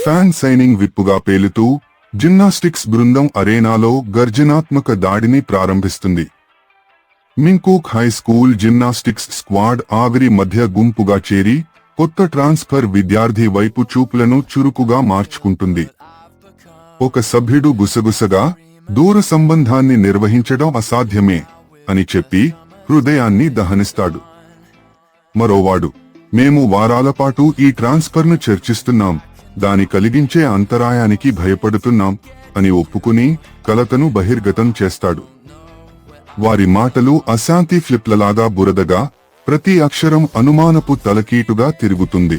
Fan signing విప్పుగా పేలుతూ gymnastics బృందం అరేనాలో గర్జనాత్మక దాడిని ప్రారంభిస్తుంది. మింకూక్ హై స్కూల్ జిమ్నాస్టిక్స్ స్క్వాడ్ ఆవిరి మధ్య గుంపుగా చేరి కొత్త ట్రాన్స్ఫర్ విద్యార్థి వైపు చూపులను చురుకుగా మార్చుకుంటుంది. ఒక సభ్యుడు గుసగుసగా దూర సంబంధాన్ని నిర్వహించడం అసాధ్యమే అని చెప్పి హృదయాన్ని దహనిస్తాడు. మరోవాడు, మేము వారాలపాటు ఈ ట్రాన్స్ఫర్ను చర్చిస్తున్నాం, దాని కలిగించే అంతరాయానికి భయపడుతున్నాం అని ఒప్పుకుని కలతను బహిర్గతం చేస్తాడు. వారి మాటలు అశాంతి ఫ్లిప్లలాగా బురదగా, ప్రతి అక్షరం అనుమానపు తలకీటుగా తిరుగుతుంది.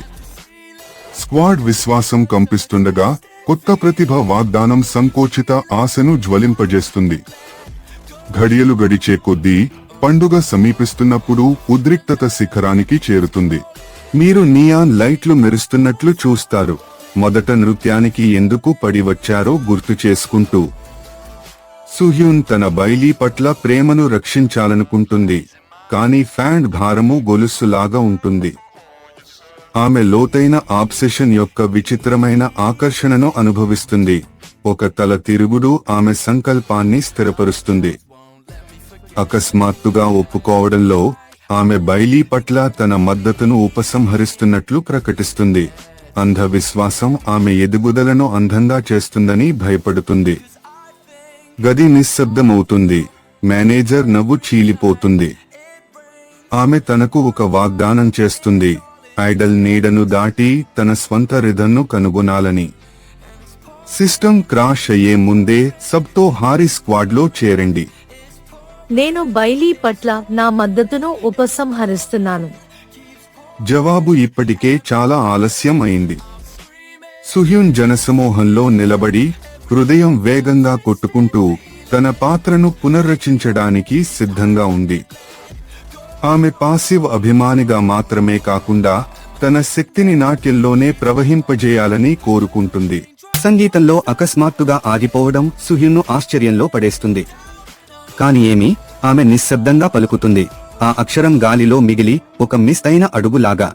స్క్వాడ్ విశ్వాసం కంపిస్తుండగా కొత్త ప్రతిభ వాగ్దానం సంకోచిత ఆశను జ్వలింపజేస్తుంది. ఘడియలు గడిచే కొద్దీ పండుగ సమీపిస్తున్నప్పుడు ఉద్రిక్తత శిఖరానికి చేరుతుంది. మీరు నియాన్ లైట్లు మెరుస్తున్నట్లు చూస్తారు. మొదట నృత్యానికి ఎందుకు పడి వచ్చారో గుర్తు చేసుకుంటూ సుహ్యూన్ తన బైలీ పట్ల ప్రేమను రక్షించాలనుకుంటుంది, కానీ ఫ్యాండ్ భారము గొలుసులాగా ఉంటుంది. ఆమె లోతైన ఆబ్సెషన్ యొక్క విచిత్రమైన ఆకర్షణను అనుభవిస్తుంది. ఒక తల తిరుగుడు ఆమె సంకల్పాన్ని స్థిరపరుస్తుంది. అకస్మాత్తుగా ఒప్పుకోవడంలో ఆమె బైలీ పట్ల తన మద్దతును ఉపసంహరిస్తున్నట్లు ప్రకటిస్తుంది. అంధ విశ్వాసం ఆమె ఎదుగుదలను అంధంగా చేస్తుందని భయపడుతుంది. గది నిశ్శబ్దమవుతుంది. మేనేజర్ నవ్వు చీలిపోతుంది. ఆమె తనకు ఒక వాగ్దానం చేస్తుంది, ఐడల్ నీడను దాటి తన స్వంత రిధంను కనుగొనాలని. సిస్టమ్ క్రాష్ అయ్యే ముందే సబ్తో హారీ స్క్వాడ్లో చేరండి. నేను బైలీ పట్ల నా మద్దతును ఉపసంహరిస్తున్నాను. జవాబు ఇప్పటికే చాలా ఆలస్యం అయింది. సుహ్యూన్ జనసమూహంలో నిలబడి హృదయం వేగంగా కొట్టుకుంటూ తన పాత్రను పునర్రచించడానికి సిద్ధంగా ఉంది. ఆమె పాసివ్ అభిమానిగా మాత్రమే కాకుండా తన శక్తిని నాట్యంలోనే ప్రవహింపజేయాలని కోరుకుంటుంది. సంగీతంలో అకస్మాత్తుగా ఆగిపోవడం సుహ్యూన్ను ఆశ్చర్యంలో పడేస్తుంది. కాని ఏమి, ఆమె నిశ్శబ్దంగా పలుకుతుంది. ఆ అక్షరం గాలిలో మిగిలి ఒక మిస్ అయిన అడుగులాగా.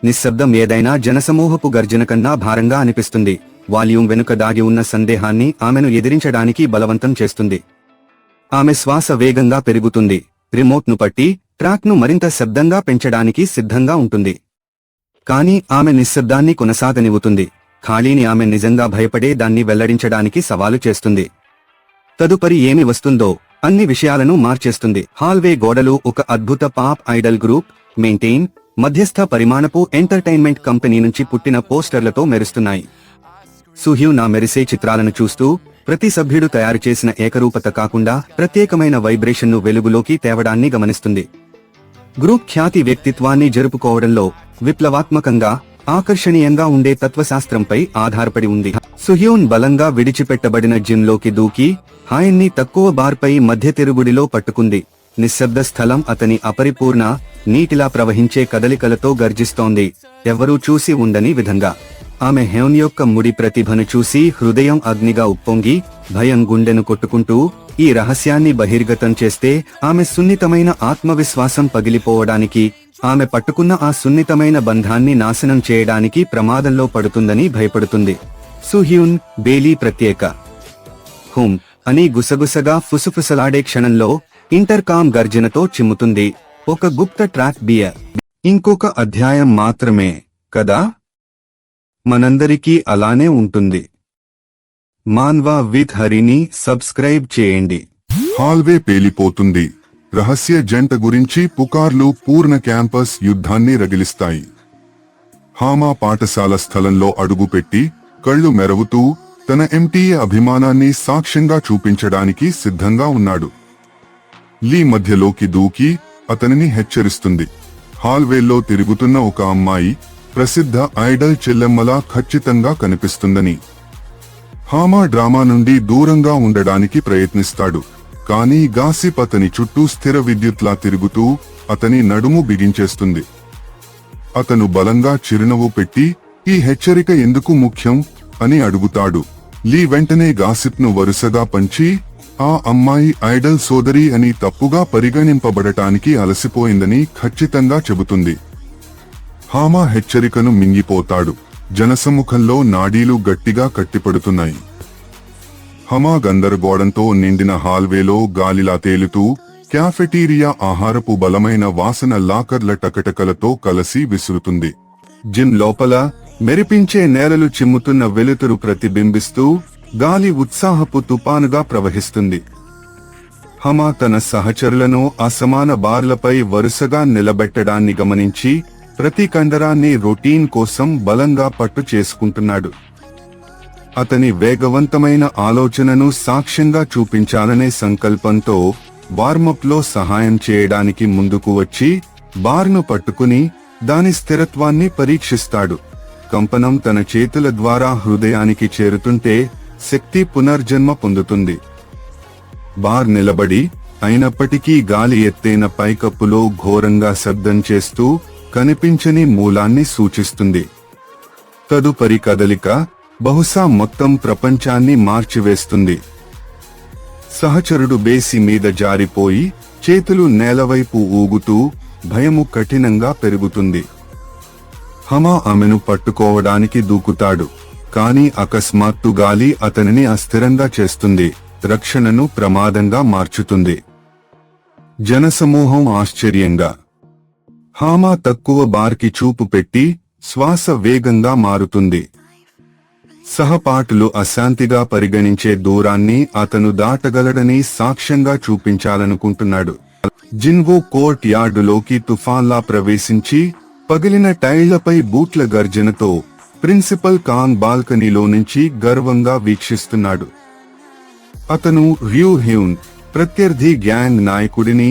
నిశ్శబ్దం ఏదైనా జనసమూహపు గర్జన కన్నా భారంగా అనిపిస్తుంది. వాల్యూమ్ వెనుక దాగి ఉన్న సందేహాన్ని ఆమెను ఎదిరించడానికి బలవంతం చేస్తుంది. ఆమె శ్వాస వేగంగా పెరుగుతుంది. రిమోట్ను పట్టి ట్రాక్ను మరింత శబ్దంగా పెంచడానికి సిద్ధంగా ఉంటుంది. కాని ఆమె నిశ్శబ్దాన్ని కొనసాగనివ్వుతుంది. ఖాళీని ఆమె నిజంగా భయపడే దాన్ని వెల్లడించడానికి సవాలు చేస్తుంది. తదుపరి ఏమి వస్తుందో అన్ని విషయాలను మార్చేస్తుంది. హాల్వే గోడలు ఒక అద్భుత పాప్ ఐడల్ గ్రూప్ మెయింటైన్ మధ్యస్థ పరిమాణపు ఎంటర్టైన్మెంట్ కంపెనీ నుంచి పుట్టిన పోస్టర్లతో మెరుస్తున్నాయి. సుహ్యూన్ ఆ మెరిసే చిత్రాలను చూస్తూ ప్రతి సభ్యుడు తయారు చేసిన ఏకరూపత కాకుండా ప్రత్యేకమైన వైబ్రేషన్ను వెలుగులోకి తేవడాన్ని గమనిస్తుంది. గ్రూప్ ఖ్యాతి వ్యక్తిత్వాన్ని జరుపుకోవడంలో విప్లవాత్మకంగా ఆకర్షణీయంగా ఉండే తత్వశాస్త్రంపై ఆధారపడి ఉంది. సుహ్యూన్ బలంగా విడిచిపెట్టబడిన జిమ్లోకి దూకి హాయన్ని తక్కువ బార్పై మధ్య తిరుగుడిలో పట్టుకుంది. నిశ్శబ్ద స్థలం అతని అపరిపూర్ణ నీటిలా ప్రవహించే కదలికలతో గర్జిస్తోంది, ఎవరూ చూసి ఉండని విధంగా. ఆమె హెయోన్ యొక్క ముడి ప్రతిభను చూసి హృదయం అగ్నిగా ఉప్పొంగి భయం గుండెను కొట్టుకుంటూ ఈ రహస్యాన్ని బహిర్గతం చేస్తే ఆమె సున్నితమైన ఆత్మవిశ్వాసం పగిలిపోవడానికి, ఆమె పట్టుకున్న ఆ సున్నితమైన బంధాన్ని నాశనం చేయడానికి ప్రమాదంలో పడుతుందని భయపడుతుంది. సుహ్యూన్ బేలీ ప్రత్యేక హుమ్ అని గుసగుసగా ఫుసఫుసలాడే క్షణంలో ఇంటర్కామ్ గర్జనతో చిమ్ముతుంది. ఒక గుప్త ట్రాక్ బియర్. ఇంకొక అధ్యాయం మాత్రమే కదా, మనందరికీ అలానే ఉంటుంది. మాన్వా విత్ హరిని సబ్స్క్రైబ్ చేయండి. హాల్వే పేలిపోతుంది. రహస్య జంట గురించి పుకార్లు పూర్ణ క్యాంపస్ యుద్ధాన్ని రగిలిస్తాయి. హామా పాఠశాల స్థలంలో అడుగుపెట్టి కళ్ళు మెరవుతూ తన ఎంటీఏ అభిమానాన్ని సాక్ష్యంగా చూపించడానికి సిద్ధంగా ఉన్నాడు. లీ మధ్యలోకి దూకి అతనిని హెచ్చరిస్తుంది. హాల్వేల్లో తిరుగుతున్న ఒక అమ్మాయి ప్రసిద్ధ ఐడల్ చెల్లెమ్మలా ఖచ్చితంగా కనిపిస్తుందని. హామా డ్రామా నుండి దూరంగా ఉండడానికి ప్రయత్నిస్తాడు, కానీ గాసిప్ అతని చుట్టూ స్థిర విద్యుత్లా తిరుగుతూ అతని నడుము బిగించేస్తుంది. అతను బలంగా చిరునవ్వు పెట్టి ఈ హెచ్చరిక ఎందుకు ముఖ్యం అని అడుగుతాడు. లీ వెంటనే గాసిప్ను వరుసగా పంచి ఆ అమ్మాయి ఐడల్ సోదరి అని తప్పుగా పరిగణింపబడటానికి అలసిపోయిందని ఖచ్చితంగా చెబుతుంది. హామా హెచ్చరికను మింగిపోతాడు, జనసమ్ముఖంలో నాడీలు గట్టిగా కట్టిపడుతున్నాయి. హమా గందరగోళంతో నిండిన హాల్వేలో గాలిలా తేలుతూ క్యాఫెటీరియా ఆహారపు బలమైన వాసన లాకర్ల టకటకలతో కలసి విసురుతుంది. జిమ్ లోపల మెరిపించే నేలలు చిమ్ముతున్న వెలుతురు ప్రతిబింబిస్తూ గాలి ఉత్సాహపు తుపానుగా ప్రవహిస్తుంది. హమా తన సహచరులను అసమాన బార్లపై వరుసగా నిలబెట్టడాన్ని గమనించి ప్రతి కండరాన్ని రొటీన్ కోసం బలంగా పట్టు చేసుకుంటున్నాడు. అతని వేగవంతమైన ఆలోచనను సాక్ష్యంగా చూపించాలనే సంకల్పంతో వార్మప్లో సహాయం చేయడానికి ముందుకు వచ్చి బార్ను పట్టుకుని దాని స్థిరత్వాన్ని పరీక్షిస్తాడు. కంపనం తన చేతుల ద్వారా హృదయానికి చేరుతుంటే శక్తి పునర్జన్మ పొందుతుంది. బార్ నిలబడి అయినప్పటికీ గాలి ఎత్తైన పైకప్పులో ఘోరంగా శబ్దం చేస్తూ కనిపించని మూలాన్ని సూచిస్తుంది. తదుపరి కదలిక బహుశా మొత్తం ప్రపంచాన్ని మార్చివేస్తుంది. సహచరుడు బేసి మీద జారిపోయి చేతులు నేలవైపు ఊగుతూ భయము కఠినంగా పెరుగుతుంది. హమా ఆమెను పట్టుకోవడానికి దూకుతాడు. కాని అకస్మాత్తు గాలి అతనిని అస్థిరంగా చేస్తుంది, రక్షణను ప్రమాదంగా మార్చుతుంది. జనసమూహం ఆశ్చర్యంగా. హామా తక్కువ బార్కి చూపు పెట్టి శ్వాస వేగంగా మారుతుంది. సహపాఠులు అశాంతిగా పరిగణించే దూరాన్ని అతను దాటగలడని సాక్ష్యంగా చూపించాలనుకుంటున్నాడు. జిన్వో కోర్ట్ యార్డులోకి తుఫాన్లా ప్రవేశించి పగిలిన టైళ్లపై బూట్ల గర్జనతో ప్రిన్సిపల్ కాన్ బాల్కనీలో నుంచి గర్వంగా వీక్షిస్తున్నాడు. అతను ర్యూ హ్యూన్, ప్రత్యర్థి గ్యాంగ్ నాయకుడిని,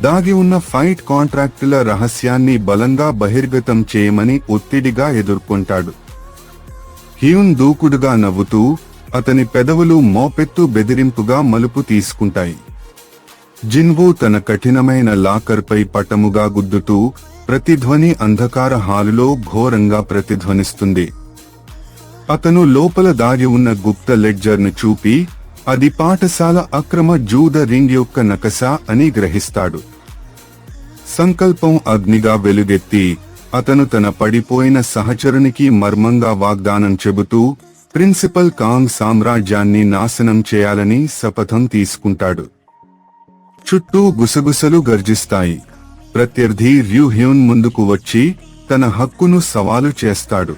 దాగి ఉన్న ఫైట్ కాంట్రాక్టుల రహస్యాన్ని బలంగా బహిర్గతం చేయమని ఒత్తిడిగా ఎదుర్కొంటాడు. హ్యూన్ దూకుడుగా నవ్వుతూ అతని పెదవులు మోపెత్తు బెదిరింపుగా మలుపు తీసుకుంటాయి. జిన్వో తన కఠినమైన లాకర్పై పటముగా గుద్దుతూ ప్రతిధ్వని అంధకార హాలులో ఘోరంగా ప్రతిధ్వనిస్తుంది. అతను లోపల దాగి ఉన్న గుప్త లెడ్జర్ను చూపి అది పాఠశాల అక్రమ జూద రింగ్ యొక్క నకష అని గ్రహిస్తాడు. సంకల్పం అగ్నిగా వెలుగెత్తి అతను తన పడిపోయిన సహచరునికి మర్మంగా వాగ్దానం చెబుతూ ప్రిన్సిపల్ కాంగ్ సామ్రాజ్యాన్ని నాశనం చేయాలని శపథం తీసుకుంటాడు. చుట్టూ గుసగుసలు గర్జిస్తాయి. ప్రత్యర్థి ర్యూ హ్యూన్ ముందుకు వచ్చి తన హక్కును సవాలు చేస్తాడు.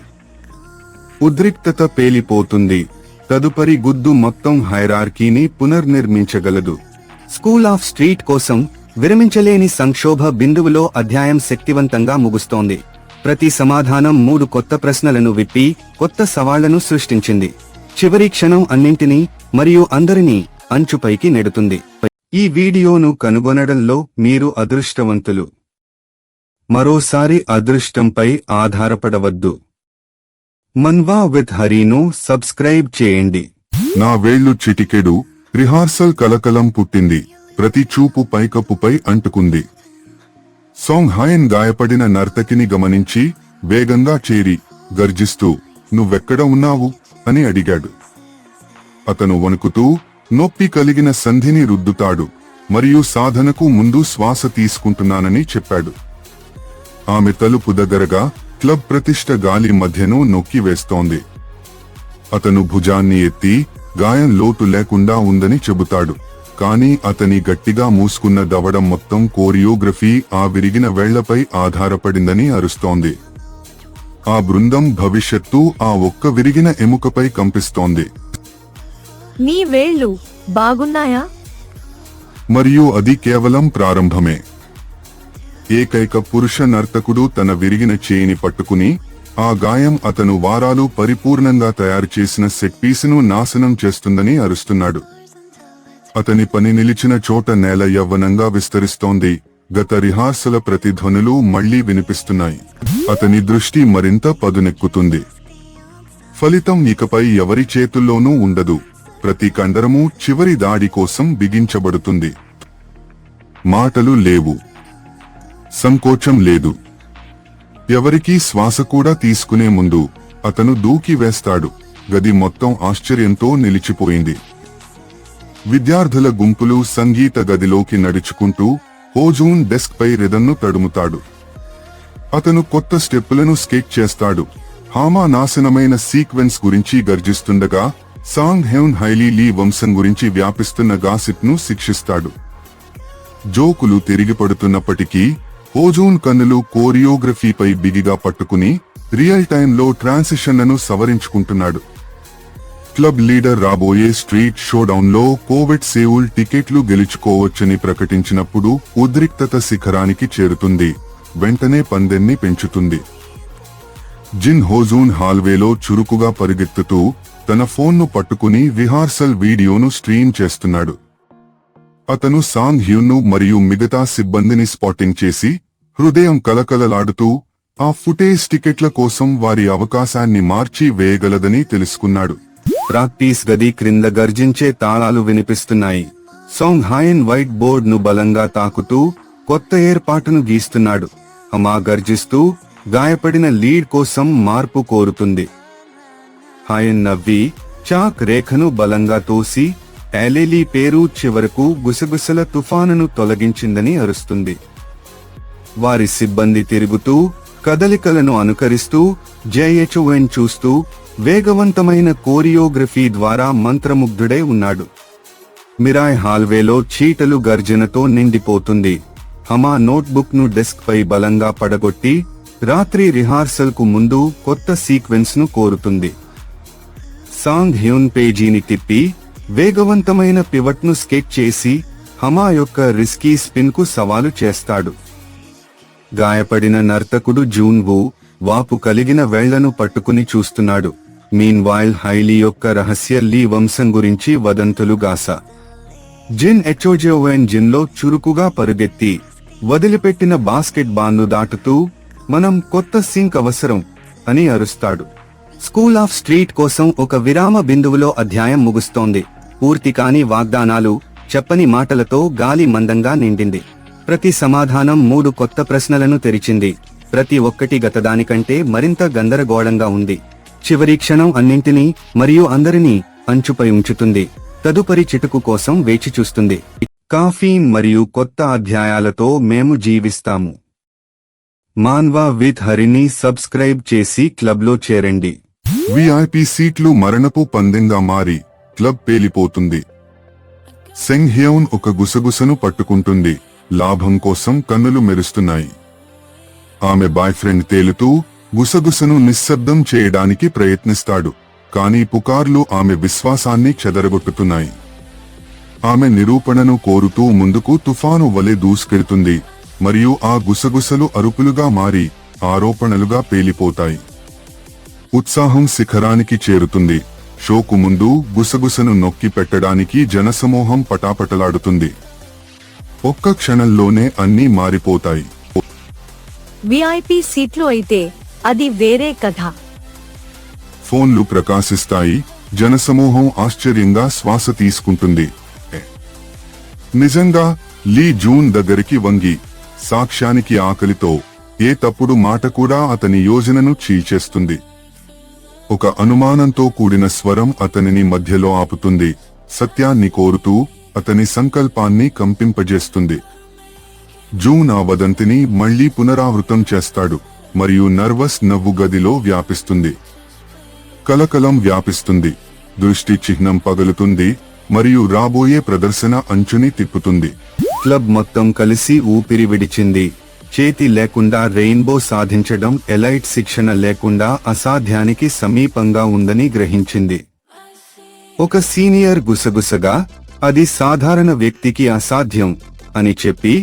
ఉద్రిక్తత పేలిపోతుంది. తదుపరి గుద్దు మొత్తం హైరార్కీని పునర్నిర్మించగలదు. స్కూల్ ఆఫ్ స్ట్రీట్ కోసం విరమించలేని సంక్షోభ బిందువులో అధ్యాయం శక్తివంతంగా ముగుస్తోంది. ప్రతి సమాధానం 3 కొత్త ప్రశ్నలను విప్పి కొత్త సవాళ్లను సృష్టించింది. చివరి క్షణం అన్నింటినీ మరియు అందరినీ అంచుపైకి నెడుతుంది. ఈ వీడియోను కనుగొనడంలో మీరు అదృష్టవంతులు. మరోసారి అదృష్టంపై ఆధారపడవద్దు. మన్వా విత్ హరిను సబ్స్క్రైబ్ చేయండి. నా వేళ్లు చిటికెడు. రిహార్సల్ కలకలం పుట్టింది. ప్రతి చూపు పైకప్పుపై అంటుకుంది. సాంగ్ హాయన్ గాయపడిన నర్తకిని గమనించి వేగంగా చేరి గర్జిస్తూ నువ్వెక్కడ ఉన్నావు అని అడిగాడు. అతను వణుకుతూ నొప్పి కలిగిన సంధిని రుద్దుతాడు మరియు సాధనకు ముందు శ్వాస తీసుకుంటున్నానని చెప్పాడు. ఆమె తలుపు దగ్గరగా క్లబ్ ప్రతిష్ట గాలి మధ్యను నొక్కి వేస్తోంది. అతను భుజాన్ని ఎత్తి గాయం లోటు లేకుండా ఉందని చెబుతాడు. కాని అతని గట్టిగా మూసుకున్న దవడం మొత్తం కోరియోగ్రఫీ ఆ విరిగిన వేళ్లపై ఆధారపడిందని అరుస్తోంది. ఆ బృందం భవిష్యత్తు ఆ ఒక్క విరిగిన ఎముకపై కంపిస్తోంది. నీ వేళ్ళు బాగున్నాయా? మరియు అది కేవలం ప్రారంభమే. ఏకైక పురుష నర్తకుడు తన విరిగిన చేయిని పట్టుకుని ఆ గాయం అతను వారాలు పరిపూర్ణంగా తయారు చేసిన సెట్ పీసును నాశనం చేస్తుందని అరుస్తున్నాడు. అతని పని నిలిచిన చోట నేల యవ్వనంగా విస్తరిస్తోంది. గత రిహార్సల ప్రతిధ్వనులు మళ్లీ వినిపిస్తున్నాయి. అతని దృష్టి మరింత పదునెక్కుతుంది. ఫలితం ఇకపై ఎవరి చేతుల్లోనూ ఉండదు. ప్రతి కండరము చివరి దాడి కోసం బిగించబడుతుంది. మాటలు లేవు. సంకోచం లేదు. ఎవరికీ శ్వాస కూడా తీసుకునే ముందు అతను దూకి వేస్తాడు. గది మొత్తం ఆశ్చర్యంతో నిలిచిపోయింది. విద్యార్థుల గుంపులు సంగీత గదిలోకి నడుచుకుంటూ హోజూన్ డెస్క్ పై రిధంను తడుముతాడు. అతను కొత్త స్టెప్పులను స్కెచ్ చేస్తాడు. హామా నాశనమైన సీక్వెన్స్ గురించి గర్జిస్తుండగా సాంగ్ హ్యూన్ హైలీ లీ వంశం గురించి వ్యాపిస్తున్న గాసిప్ ను శిక్షిస్తాడు. జోకులు తిరిగి పడుతున్నప్పటికీ హోజూన్ కన్నులు కోరియోగ్రఫీపై బిగిగా పట్టుకుని రియల్ టైంలో ట్రాన్సిషన్లను సవరించుకుంటున్నాడు. క్లబ్ లీడర్ రాబోయే స్ట్రీట్ షోడౌన్లో కోవిడ్ సేవుల్ టికెట్లు గెలుచుకోవచ్చని ప్రకటించినప్పుడు ఉద్రిక్తత శిఖరానికి చేరుతుంది. వెంటనే పందెన్ని పెంచుతుంది. జిన్ హోజూన్ హాల్వేలో చురుకుగా పరిగెత్తుతూ తన ఫోన్ను పట్టుకుని రిహార్సల్ వీడియోను స్ట్రీమ్ చేస్తున్నాడు. అతను సాంగ్ హ్యూన్ను మరియు మిగతా సిబ్బందిని స్పాటింగ్ చేసి హృదయం కలకలలాడుతూ ఆ ఫుటేజ్ టికెట్ల కోసం వారి అవకాశాన్ని మార్చి వేయగలదని తెలుసుకున్నాడు. ప్రాక్టీస్ గది క్రింద గర్జించే తాళాలు వినిపిస్తున్నాయి. సాంగ్ హాయన్ వైట్ బోర్డ్ ను బలంగా తాకుతూ కొత్త ఏర్పాటును గీస్తున్నాడు. హమా గర్జిస్తూ గాయపడిన లీడ్ కోసం మార్పు కోరుతుంది. హాయన్ నవ్వి చాక్ రేఖను బలంగా తోసి ఎలెలీ పేరు చివరకు గుసగుసల తుఫానును తొలగించిందని అరుస్తుంది. వారి సిబ్బంది తిరుగుతూ కదలికలను అనుకరిస్తూ జేహెచ్ఓఎన్ చూస్తూ వేగవంతమైన కోరియోగ్రఫీ ద్వారా మంత్రముగ్ధుడై ఉన్నాడు. మిరాయ్ హాల్వేలో చీటలు గర్జనతో నిండిపోతుంది. హమా నోట్బుక్ ను డెస్క్ పై బలంగా పడగొట్టి రాత్రి రిహార్సల్ కు ముందు కొత్త సీక్వెన్స్ ను కోరుతుంది. సాంగ్ హ్యూన్ పేజీని తిప్పి వేగవంతమైన పివట్ ను స్కెచ్ చేసి హమా యొక్క రిస్కీ స్పిన్ కు సవాలు చేస్తాడు. గాయపడిన నర్తకుడు జూన్ వు వాపు కలిగిన వేళ్లను పట్టుకుని చూస్తున్నాడు. మీన్ వైల్ హైలీ యొక్క రహస్య లీ వంశం గురించి వదంతులు గాస. జిన్ హెచ్ఓజోవెన్ జిన్లో చురుకుగా పరుగెత్తి వదిలిపెట్టిన బాస్కెట్ బాల్ను దాటుతూ మనం కొత్త సింక్ అవసరం అని అరుస్తాడు. స్కూల్ ఆఫ్ స్ట్రీట్ కోసం ఒక విరామ బిందువులో అధ్యాయం ముగుస్తోంది. పూర్తి కాని వాగ్దానాలు, చెప్పని మాటలతో గాలి మందంగా నిండింది. ప్రతి సమాధానం 3 కొత్త ప్రశ్నలను తెరిచింది. ప్రతి ఒక్కటి గతదానికంటే మరింత గందరగోళంగా ఉంది. చివరి క్షణం అన్నింటినీ మరియు అందరినీ అంచుపై ఉంచుతుంది. తదుపరి చిటుకు కోసం వేచి చూస్తుంది. కాఫీ మరియు కొత్త అధ్యాయాలతో మేము జీవిస్తాము. మాన్వా విత్ హరిని సబ్స్క్రైబ్ చేసి క్లబ్లో చేరండి. విఐపి సీట్లు మరణపు పందెంగా మారి క్లబ్ పేలిపోతుంది. సెంగ్ హ్యూన్ ఒక గుసగుసను పట్టుకుంటుంది. లాభం కోసం కన్నులు మెరుస్తున్నాయి. ఆమె బాయ్ ఫ్రెండ్ తేలుతూ గుసగుసను నిశ్శబ్దం చేయడానికి ప్రయత్నిస్తాడు. కానీ పుకార్లు ఆమె విశ్వాసాన్ని చెదరగొట్టుతున్నాయి. ఆమె నిరూపణను కోరుతూ ముందుకు తుఫాను వలె దూసుకెడుతుంది మరియు ఆ గుసగుసలు అరుపులుగా మారి ఆరోపణలుగా పేలిపోతాయి. ఉత్సాహం శిఖరానికి చేరుతుంది. షోకు ముందు గుసగుసను నొక్కి పెట్టడానికి జనసమూహం పటాపటలాడుతుంది. ఒక్క క్షణంలోనే అన్నీ మారిపోతాయి. విఐపి సీట్లు అయితే అది వేరే కథ. ఫోన్లు ప్రకాశిస్తాయి. జనసమూహం ఆశ్చర్యంగా శ్వాస తీసుకుంటుంది. నిజంగా లీ జూన్ దగ్గరికి వంగి సాక్ష్యానికి ఆకలితో ఏ తప్పుడు మాట కూడా అతని యోజనను చీల్చేస్తుంది. ఒక అనుమానంతో కూడిన స్వరం అతనిని మధ్యలో ఆపుతుంది. సత్యాన్ని కోరుతూ అతని సంకల్పాన్ని కంపింపజేస్తుంది. జూన్ ఆ వదంతిని మళ్లీ పునరావృతం చేస్తాడు మరియు నర్వస్ నవ్వు గదిలో వ్యాపిస్తుంది. కలకలం వ్యాపిస్తుంది. దృష్టి చిహ్నం పగులుతుంది మరియు రాబోయే ప్రదర్శన అంచుని తిప్పుతుంది. క్లబ్ మొత్తం కలిసి ఊపిరి విడిచింది. చేతి లేకుండా రెయిన్బో సాధించడం ఎలైట్ శిక్షణ లేకుండా అసాధ్యానికి సమీపంగా ఉందని గ్రహించింది. ఒక సీనియర్ గుసగుసగా అది సాధారణ వ్యక్తికి అసాధ్యం అని చెప్పి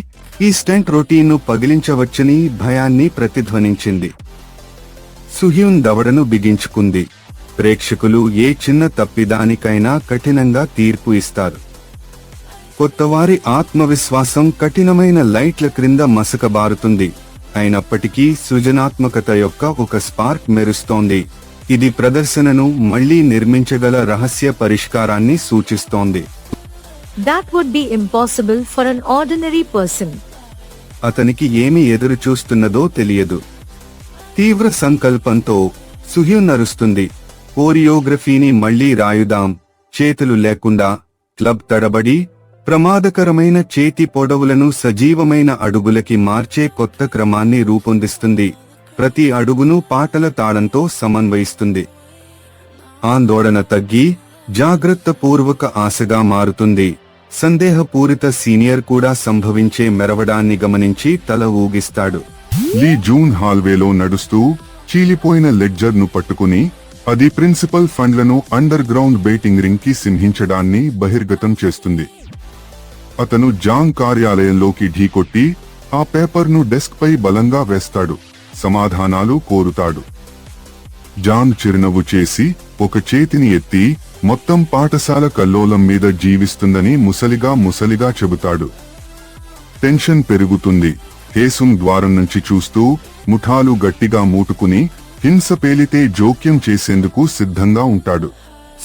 ఈ స్టంట్ రొటీన్ను పగిలించవచ్చని భయాన్ని ప్రతిధ్వనించింది. సుహ్యూన్ దవడను బిగించుకుంది. ప్రేక్షకులు ఏ చిన్న తప్పిదానికైనా కఠినంగా తీర్పు ఇస్తారు. కొత్తవారి ఆత్మవిశ్వాసం కఠినమైన లైట్ల క్రింద మసకబారుతుంది. అయినప్పటికీ సృజనాత్మకత యొక్క ఒక స్పార్క్ మెరుస్తోంది. ఇది ప్రదర్శనను మళ్లీ నిర్మించగల రహస్య పరిష్కారాన్ని సూచిస్తోంది. That would be impossible for an ordinary person. అతనికి ఏమి ఎదురు చూస్తున్నదో తెలియదు. తీవ్ర సంకల్పంతో సుహ్యూన్ అరుస్తుంది. కోరియోగ్రఫీని మళ్లీ రాయుదాం. చేతులు లేకుండా క్లబ్ తడబడి ప్రమాదకరమైన చేతి పొడవులను సజీవమైన అడుగులకి మార్చే కొత్త క్రమాన్ని రూపొందిస్తుంది. ప్రతి అడుగును పాటల తాళంతో సమన్వయిస్తుంది. ఆందోళన తగ్గి జాగ్రత్తపూర్వక ఆశగా మారుతుంది. సందేహపూరిత సీనియర్ కూడా సంభవించే మెరవడాన్ని గమనించి తల ఊగిస్తాడు. లీ జూన్ హాల్వేలో నడుస్తూ చీలిపోయిన లెడ్జర్ ను పట్టుకుని అది ప్రిన్సిపల్ ఫండ్లను అండర్ గ్రౌండ్ బెట్టింగ్ రింగ్ కి సింహించడాన్ని బహిర్గతం చేస్తుంది. అతను జాంగ్ కార్యాలయంలోకి ఢీకొట్టి ఆ పేపర్ ను డెస్క్ పై బలంగా వేస్తాడు. సమాధానాలు కోరుతాడు. జాంగ్ చిరునవ్వు చేసి ఒక చేతిని ఎత్తి మొత్తం పాఠశాల కల్లోలం మీద జీవిస్తుందని ముసలిగా చెబుతాడు. టెన్షన్ పెరుగుతుంది. హేసుంగ్ ద్వారం నుంచి చూస్తూ ముఠాలు గట్టిగా మూటుకుని హింస పేలితే జోక్యం చేసేందుకు సిద్ధంగా ఉంటాడు.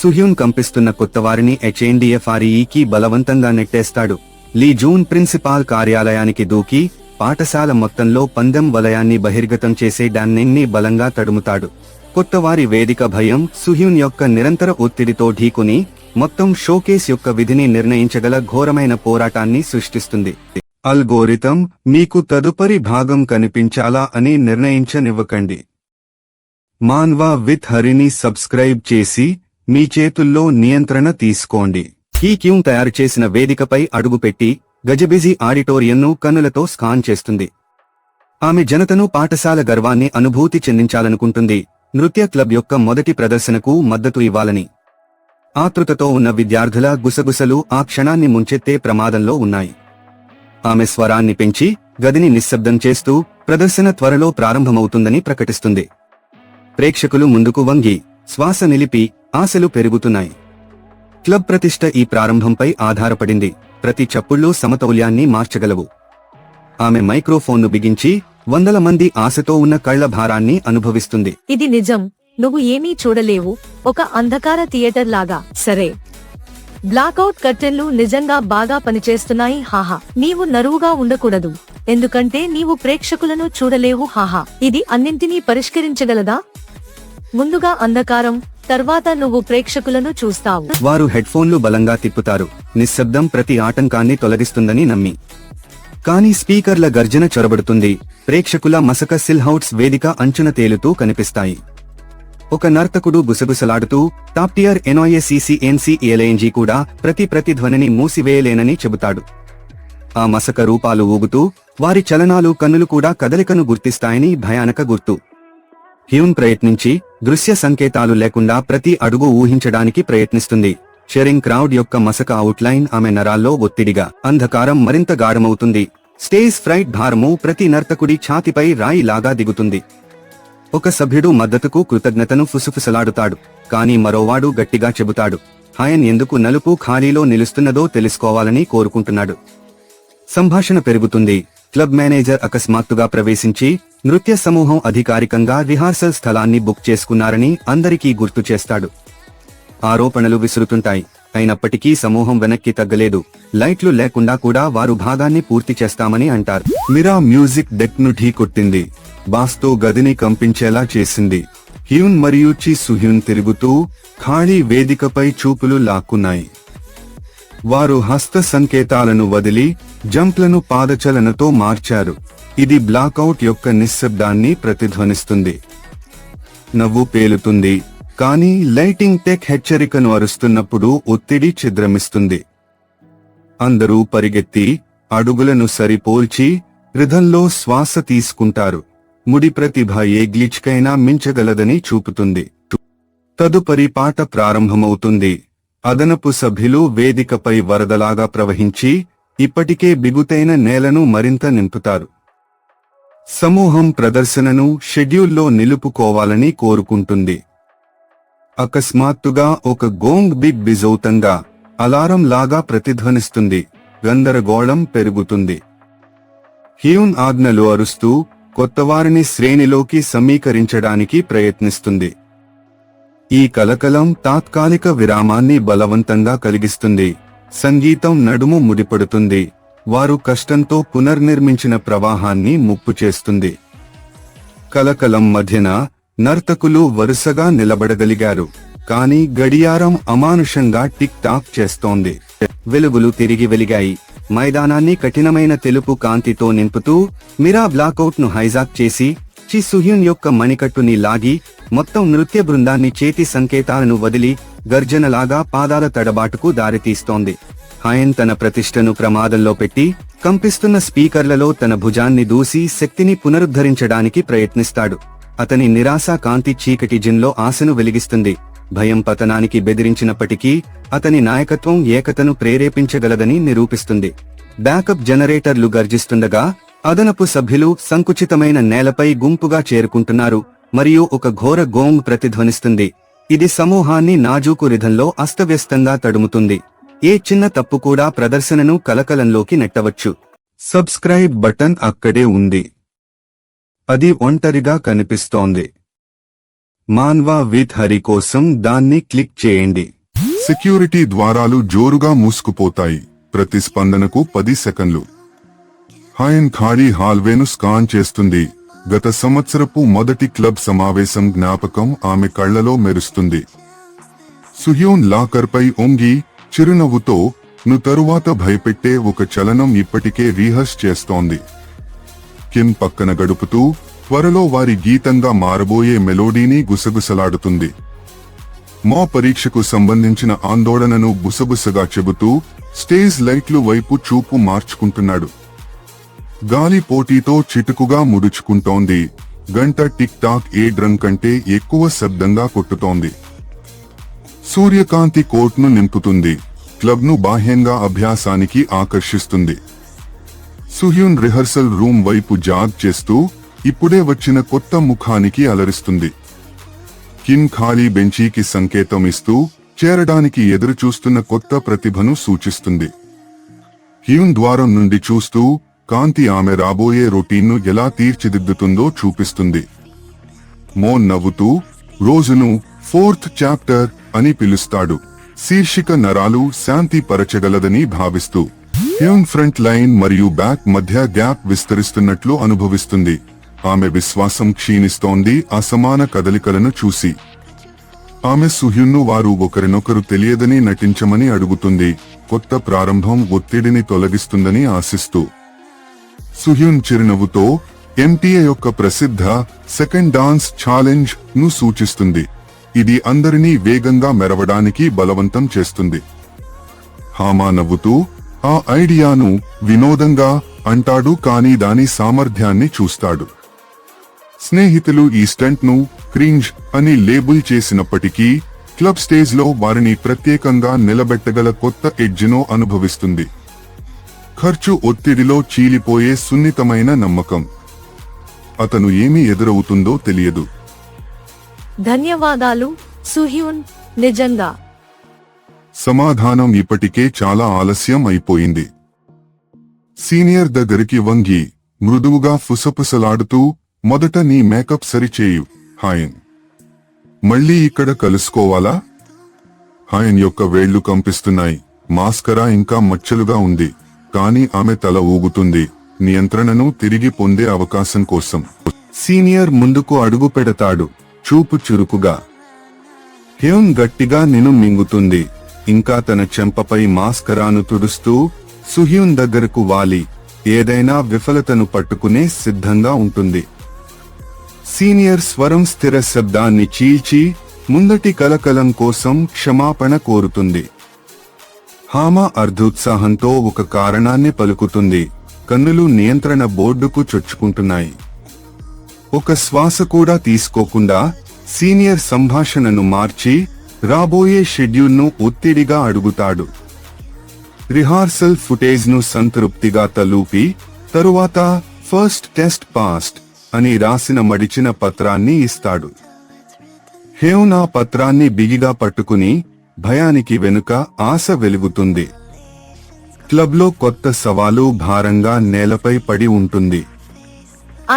సుహ్యూన్ కంపిస్తున్న కొత్తవారిని హెచ్ఎన్డిఎఫ్ఆర్ఈకి బలవంతంగా నెట్టేస్తాడు. లీ జూన్ ప్రిన్సిపాల్ కార్యాలయానికి దూకి పాఠశాల మొత్తంలో పందెం వలయాన్ని బహిర్గతం చేసే డాన్నింగ్ని బలంగా తడుముతాడు. కొత్తవారి వేదిక భయం సుహ్యూన్ యొక్క నిరంతర ఒత్తిడితో ఢీకొని మొత్తం షోకేస్ యొక్క విధిని నిర్ణయించగల ఘోరమైన పోరాటాన్ని సృష్టిస్తుంది. అల్గోరిథం మీకు తదుపరి భాగం కనిపించాలా అని నిర్ణయించనివ్వకండి. మాన్వా విత్ హరిని సబ్స్క్రైబ్ చేసి మీ చేతుల్లో నియంత్రణ తీసుకోండి. ఈ క్యూన్ తయారు చేసిన వేదికపై అడుగుపెట్టి గజిబిజి ఆడిటోరియంను కన్నులతో స్కాన్ చేస్తుంది. ఆమె జనతను పాఠశాల గర్వాన్ని అనుభూతి చెందించాలనుకుంటుంది. నృత్య క్లబ్ యొక్క మొదటి ప్రదర్శనకు మద్దతు ఇవ్వాలని. ఆతృతతో ఉన్న విద్యార్థుల గుసగుసలు ఆ క్షణాన్ని ముంచెత్తే ప్రమాదంలో ఉన్నాయి. ఆమె స్వరాన్ని పెంచి గదిని నిశ్శబ్దం చేస్తూ ప్రదర్శన త్వరలో ప్రారంభమవుతుందని ప్రకటిస్తుంది. ప్రేక్షకులు ముందుకు వంగి శ్వాస నిలిపి ఆశలు పెరుగుతున్నాయి. క్లబ్ ప్రతిష్ట ఈ ప్రారంభంపై ఆధారపడింది. ప్రతి చప్పుళ్ళు సమతౌల్యాన్ని మార్చగలవు. ఆమె మైక్రోఫోన్ను బిగించి వందల మంది ఆశతో ఉన్న కళ్ల భారాన్ని అనుభవిస్తుంది. ఇది నిజం. నువ్వు ఏమీ చూడలేవు. ఒక అంధకార థియేటర్ లాగా. సరే, బ్లాక్అవుట్ కర్టెన్లు నిజంగా బాగా పనిచేస్తున్నాయి. హాహా. నీవు నరువుగా ఉండకూడదు, ఎందుకంటే నీవు ప్రేక్షకులను చూడలేవు. హాహా. ఇది అన్నింటినీ పరిష్కరించగలదా? ముందుగా అంధకారం, తర్వాత నువ్వు ప్రేక్షకులను చూస్తావు. వారు హెడ్ఫోన్లు బలంగా తిప్పుతారు. నిశ్శబ్దం ప్రతి ఆటంకాన్ని తొలగిస్తుందని నమ్మి. కానీ స్పీకర్ల గర్జన చొరబడుతుంది. ప్రేక్షకుల మసక సిల్హౌట్స్ వేదిక అంచున తేలుతూ కనిపిస్తాయి. ఒక నర్తకుడు గుసగుసలాడుతూ టాప్ టియర్ NOICCNCELNG కూడా ప్రతి ప్రతిధ్వనిని మూసివేయలేనని చెబుతాడు. ఆ మసక రూపాలు ఊగుతూ వారి చలనాలు కన్నులు కూడా కదలికను గుర్తిస్తాయని భయానక గుర్తు. హ్యూన్ ప్రయత్నించి దృశ్య సంకేతాలు లేకుండా ప్రతి అడుగు ఊహించడానికి ప్రయత్నిస్తుంది. షెరింగ్ క్రౌడ్ యొక్క మసక అవుట్లైన్ ఆమె నరాల్లో ఒత్తిడిగా. అంధకారం మరింత గాఢమవుతుంది. స్టేజ్ ఫ్రైట్ భారము ప్రతి నర్తకుడి ఛాతిపై రాయి లాగా దిగుతుంది. ఒక సభ్యుడు మద్దతుకు కృతజ్ఞతను ఫుసుఫుసలాడుతాడు. కానీ మరోవాడు గట్టిగా చెబుతాడు, హాయన్ ఎందుకు నలుపు ఖాళీలో నిలుస్తున్నదో తెలుసుకోవాలని కోరుకుంటున్నాడు. సంభాషణ పెరుగుతుంది. క్లబ్ మేనేజర్ అకస్మాత్తుగా ప్రవేశించి నృత్య సమూహం అధికారికంగా రిహార్సల్ స్థలాన్ని బుక్ చేసుకున్నారని అందరికీ గుర్తు చేస్తాడు. ఆరోపణలు విసురుతుంటాయి. అయినప్పటికీ సమూహం వెనక్కి తగ్గలేదు. లైట్లు లేకుండా కూడా వారు భాగాన్ని పూర్తి చేస్తామని అంటారు. మిరా మ్యూజిక్ డెక్ ను ఢీకొట్టింది. బాస్తో గదిని కంపించేలా చేసింది. హ్యూన్ మరియు చి సుహ్యూన్ తిరుగుతూ ఖాళీ వేదికపై చూపులు లాక్కున్నాయి. వారు హస్త సంకేతాలను వదిలి జంప్లను పాదచలనతో మార్చారు. ఇది బ్లాక్అవుట్ యొక్క నిశ్శబ్దాన్ని ప్రతిధ్వనిస్తుంది. నవ్వు పేలుతుంది. కానీ లైటింగ్ టెక్ హెచ్చరికను అరుస్తున్నప్పుడు ఒత్తిడి ఛిద్రమిస్తుంది. అందరూ పరిగెత్తి అడుగులను సరిపోల్చి రిథంలో శ్వాస తీసుకుంటారు. ముడి ప్రతిభ ఏ గ్లిచ్కైనా మించగలదని చూపుతుంది. తదుపరి పాట ప్రారంభమవుతుంది. అదనపు సభ్యులు వేదికపై వరదలాగా ప్రవహించి ఇప్పటికే బిగుతైన నేలను మరింత నింపుతారు. సమూహం ప్రదర్శనను షెడ్యూల్లో నిలుపుకోవాలని కోరుకుంటుంది. అకస్మాత్తుగా ఒక గోంగ్ బిగ్ బిజౌతంగా అలారం లాగా ప్రతిధ్వనిస్తుంది. గందరగోళం పెరుగుతుంది. హ్యూన్ ఆజ్ఞలు అరుస్తూ కొత్తవారిని శ్రేణిలోకి సమీకరించడానికి ప్రయత్నిస్తుంది. ఈ కలకలం తాత్కాలిక విరామాన్ని బలవంతంగా కలిగిస్తుంది. సంగీతం నడుము ముడిపడుతుంది. వారు కష్టంతో పునర్నిర్మించిన ప్రవాహాన్ని ముప్పు చేస్తుంది. కలకలం మధ్యన నర్తకులు వరుసగా నిలబడగలిగారు. కానీ గడియారం అమానుషంగా టిక్ టాక్ చేస్తోంది. వెలుగులు తిరిగి వెలిగాయి. మైదానాన్ని కఠినమైన తెలుపు కాంతితో నింపుతూ మిరా బ్లాక్అవుట్ ను హైజాక్ చేసి వచ్చి సుహ్యున్ యొక్క మణికట్టుని లాగి మొత్తం నృత్య బృందాన్ని చేతి సంకేతాలను వదిలి గర్జనలాగా పాదాల తడబాటుకు దారితీస్తోంది. హాయన్ తన ప్రతిష్టను ప్రమాదంలో పెట్టి కంపిస్తున్న స్పీకర్లలో తన భుజాన్ని దూసి శక్తిని పునరుద్ధరించడానికి ప్రయత్నిస్తాడు. అతని నిరాశ కాంతి చీకటి జిన్లో ఆశను వెలిగిస్తుంది. భయం పతనానికి బెదిరించినప్పటికీ అతని నాయకత్వం ఏకతను ప్రేరేపించగలదని నిరూపిస్తుంది. బ్యాకప్ జనరేటర్లు గర్జిస్తుండగా అదనపు సభ్యులు సంకుచితమైన నేలపై గుంపుగా చేరుకుంటున్నారు మరియు ఒక ఘోర గోంగ్ ప్రతిధ్వనిస్తుంది. ఇది సమూహాన్ని నాజూకు రిధంలో అస్తవ్యస్తంగా తడుముతుంది. ఏ చిన్న తప్పు కూడా ప్రదర్శనను కలకలంలోకి నెట్టవచ్చు. సబ్స్క్రైబ్ బటన్ అక్కడే ఉంది. అది ఒంటరిగా కనిపిస్తోంది. మాన్వా విత్ హరి కోసం దాన్ని క్లిక్ చేయండి. సెక్యూరిటీ ద్వారాలు జోరుగా మూసుకుపోతాయి. ప్రతిస్పందనకు 10 సెకన్లు. హాయన్ ఖాళీ హాల్వేను స్కాన్ చేస్తుంది. గత సంవత్సరపు మొదటి క్లబ్ సమావేశం జ్ఞాపకం ఆమె కళ్లలో మెరుస్తుంది. సుహ్యోన్ లాకర్పై ఒంగి చిరునవ్వుతో ను తరువాత భయపెట్టే ఒక చలనం ఇప్పటికే రీహర్స్ చేస్తోంది. కిమ్ పక్కన గడుపుతూ త్వరలో వారి గీతంగా మారబోయే మెలోడీని గుసగుసలాడుతుంది. మా పరీక్షకు సంబంధించిన ఆందోళనను గుసగుసగా చెబుతూ స్టేజ్ లైట్లు వైపు చూపు మార్చుకుంటున్నాడు. గాలి పోటీతో చిటుకుగా ముడుచుకుంటోంది. గంట టిక్ టాక్ ఏ డ్రమ్ కంటే ఎక్కువ శబ్దంగా కొట్టుతోంది. సూర్యకాంతి కోట్ను నింపుతుంది. క్లబ్ను బాహ్యంగా అభ్యాసానికి ఆకర్షిస్తుంది. సుహ్యున్ రిహర్సల్ రూమ్ వైపు జాగ్ చేస్తూ ఇప్పుడే వచ్చిన కొత్త ముఖానికి అలరిస్తుంది. కిమ్ ఖాళీ బెంచీకి సంకేతం ఇస్తూ చేరడానికి ఎదురుచూస్తున్న కొత్త ప్రతిభను సూచిస్తుంది. హ్యూన్ ద్వారం నుండి చూస్తూ కాంతి ఆమె రాబోయే రొటీన్ను ఎలా తీర్చిదిద్దుతుందో చూపిస్తుంది. మోన్ నవ్వుతూ రోజును 4th చాప్టర్ అని పిలుస్తాడు. శీర్షిక నరాలు శాంతి పరచగలదని భావిస్తూ హ్యూన్ ఫ్రంట్ లైన్ మరియు బ్యాక్ మధ్య గ్యాప్ విస్తరిస్తున్నట్లు అనుభవిస్తుంది. ఆమె విశ్వాసం క్షీణిస్తోంది అసమాన కదలికలను చూసి. ఆమె సుహ్యున్ను వారు ఒకరినొకరు తెలియదని నటించమని అడుగుతుంది. కొత్త ప్రారంభం ఒత్తిడిని తొలగిస్తుందని ఆశిస్తూ. సుహ్యున్ చిరునవ్వుతో ఎంటీఏ యొక్క ప్రసిద్ధ సెకండ్ డాన్స్ ఛాలెంజ్ ను సూచిస్తుంది. ఇది అందరినీ వేగంగా మెరవడానికి బలవంతం చేస్తుంది. హామా నవ్వుతూ ఆ ఐడియాను వినోదంగా అంటాడు, కానీ దాని సామర్థ్యాన్ని చూస్తాడు. స్నేహితులు ఈ స్టంట్ ను క్రింజ్ అని లేబుల్ చేసినప్పటికీ క్లబ్ స్టేజ్ లో వారిని ప్రత్యేకంగా నిలబెట్టగల కొత్త ఎడ్జ్ను అనుభవిస్తుంది. ఖర్చు ఒత్తిడిలో చీలిపోయే సున్నితమైన నమ్మకం. అతను ఏమి ఎదురవుతుందో తెలియదు. ధన్యవాదాలు సుహ్యున్, నిజంగా. సమాధానం ఇప్పటికే చాలా ఆలస్యం అయిపోయింది. సీనియర్ దగ్గరికి వంగి మృదువుగా ఫుసఫుసలాడుతూ మొదట నీ మేకప్ సరిచేయు హాయన్. మళ్ళీ ఇక్కడ కలుసుకోవాలా? హాయన్ యొక్క వేళ్లు కంపిస్తున్నాయి. మాస్కరా ఇంకా మచ్చలుగా ఉంది, కానీ ఆమె తల ఊగుతుంది, నియంత్రణను తిరిగి పొందే అవకాశం కోసం. సీనియర్ ముందుకు అడుగు పెడతాడు, చూపు చురుకుగా. హ్యూన్ గట్టిగా నిన్ను మింగుతుంది. ఇంకా తన చెంపపై మాస్కరాను తుడుస్తూ సుహ్యూన్ దగ్గరకు వాలి ఏదైనా విఫలతను పట్టుకునే సిద్ధంగా ఉంటుంది. సీనియర్ స్వరం స్థిర శబ్దాన్ని చీల్చి ముందటి కలకలం కోసం క్షమాపణ కోరుతుంది. హామా అర్ధోత్సాహంతో ఒక కారణాన్ని పలుకుతుంది. కన్నులు నియంత్రణ బోర్డుకు చొచ్చుకుంటున్నాయి. ఒక శ్వాస కూడా తీసుకోకుండా సీనియర్ సంభాషణను మార్చి రాబోయే షెడ్యూల్ను ఒత్తిడిగా అడుగుతాడు. రిహార్సల్ ఫుటేజ్ను సంతృప్తిగా తలూపి తరువాత ఫస్ట్ టెస్ట్ పాస్ట్ అని రాసిన మడిచిన పత్రాన్ని ఇస్తాడు. హ్యూన్ ఆ పత్రాన్ని బిగిగా పట్టుకుని భయానికి వెనుక ఆశ వెలుగుతుంది. క్లబ్లో కొత్త సవాలు భారంగా నేలపై పడి ఉంటుంది.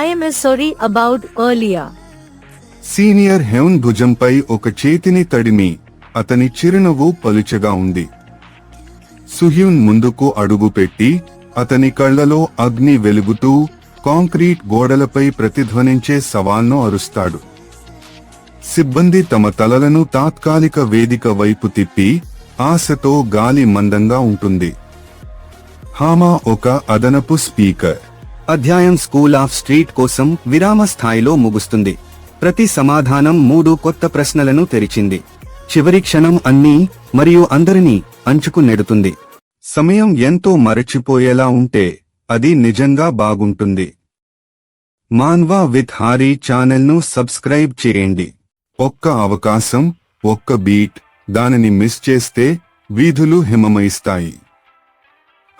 I'm sorry about earlier. Senior Hyun భుజంపై ఒక చేతిని తడిమి అతని చిరునవ్వు పలుచగా ఉంది. సుహ్యూన్ ముందుకు అడుగుపెట్టి అతని కళ్లలో అగ్ని వెలుగుతూ కాంక్రీట్ గోడలపై ప్రతిధ్వనించే సవాల్ను అరుస్తాడు. సిబ్బంది తమ తలలను తాత్కాలిక వేదిక వైపు తిప్పి ఆశతో గాలి మందంగా ఉంటుంది. హామా ఒక అదనపు స్పీకర్ అధ్యాయం స్కూల్ ఆఫ్ స్ట్రీట్ కోసం విరామ స్థాయిలో ముగుస్తుంది. ప్రతి సమాధానం 3 కొత్త ప్రశ్నలను తెరిచింది. చివరి క్షణం అన్నీ మరియు అందరినీ అంచుకు నెడుతుంది. సమయం ఎంతో మరచిపోయేలా ఉంటే అది నిజంగా బాగుంటుంది. మాన్వా విత్ హారీ ఛానల్ను సబ్స్క్రైబ్ చేయండి. ఒక్క అవకాశం, ఒక్క బీట్, దానిని మిస్ చేస్తే వీధులు హిమమయిస్తాయి.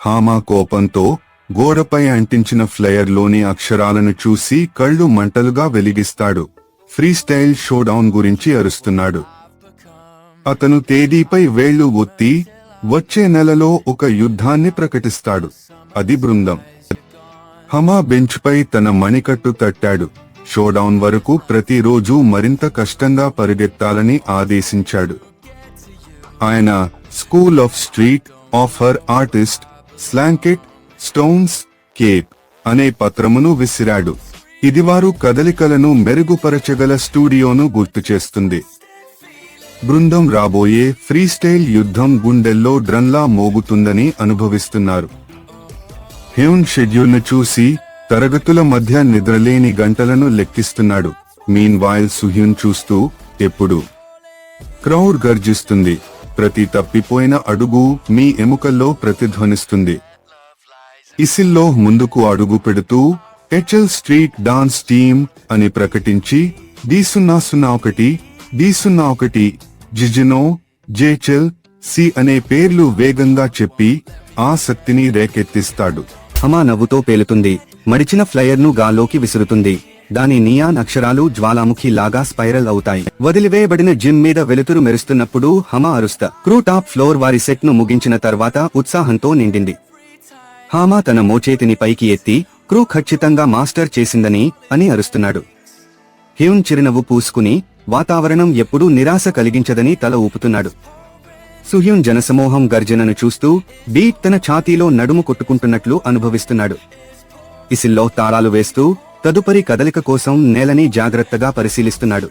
హామా కోపంతో గోడపై అంటించిన ఫ్లయర్లోని అక్షరాలను చూసి కళ్ళు మంటలుగా వెలిగిస్తాడు. ఫ్రీస్టైల్ షోడౌన్ గురించి అరుస్తున్నాడు. అతను తేదీపై వేళ్లు ఒత్తి వచ్చే నెలలో ఒక యుద్ధాన్ని ప్రకటిస్తాడు. అది బృందం. హమా బెంచ్పై తన మణికట్టు తట్టాడు. షోడౌన్ వరకు ప్రతిరోజు మరింత కష్టంగా పరిగెత్తాలని ఆదేశించాడు. ఆయన school of street offer artist slanket stones cape అనే పత్రమును విసిరాడు. ఇది వారు కదలికలను మెరుగుపరచగల స్టూడియోను గుర్తుచేస్తుంది. బృందం రాబోయే ఫ్రీస్టైల్ యుద్ధం గుండెల్లో డ్రన్లా మోగుతుందని అనుభవిస్తున్నారు. హ్యూన్ షెడ్యూల్ను చూసి తరగతుల మధ్య నిద్రలేని గంటలను లెక్కిస్తున్నాడు. మీన్ వైల్ సుహ్యూన్ చూస్తూ ఎప్పుడు క్రౌడ్ గర్జిస్తుంది. ప్రతి తప్పిపోయిన అడుగు మీ ఎముకల్లో ప్రతిధ్వనిస్తుంది. ఇసిల్లో ముందుకు అడుగు పెడుతూ హెచ్ఎల్ స్ట్రీట్ డాన్స్ టీమ్ అని ప్రకటించి D001, D01, జిజినో, జేచెల్, సి అనే పేర్లు వేగంగా చెప్పి ఆసక్తిని రేకెత్తిస్తాడు. హమా నవ్వుతో పేలుతుంది. మడిచిన ఫ్లయర్ను గాల్లోకి విసురుతుంది. దాని నియాన్ అక్షరాలు జ్వాలాముఖి లాగా స్పైరల్ అవుతాయి. వదిలివేయబడిన జిమ్ మీద వెలుతురు మెరుస్తున్నప్పుడు హమా అరుస్తా క్రూ టాప్ ఫ్లోర్ వారి సెట్ ను ముగించిన తర్వాత ఉత్సాహంతో నిండింది. హామా తన మోచేతిని పైకి ఎత్తి క్రూ ఖచ్చితంగా మాస్టర్ చేసిందని అని అరుస్తున్నాడు. హ్యూన్ చిరునవ్వు పూసుకుని వాతావరణం ఎప్పుడూ నిరాశ కలిగించదని తల ఊపుతున్నాడు. సుహ్యూన్ జనసమూహం గర్జనను చూస్తూ బీట్ తన ఛాతీలో నడుము కొట్టుకుంటున్నట్లు అనుభవిస్తున్నాడు. ఇసిల్లో తాళాలు వేస్తూ తదుపరి కదలిక కోసం నేలని జాగ్రత్తగా పరిశీలిస్తున్నాడు.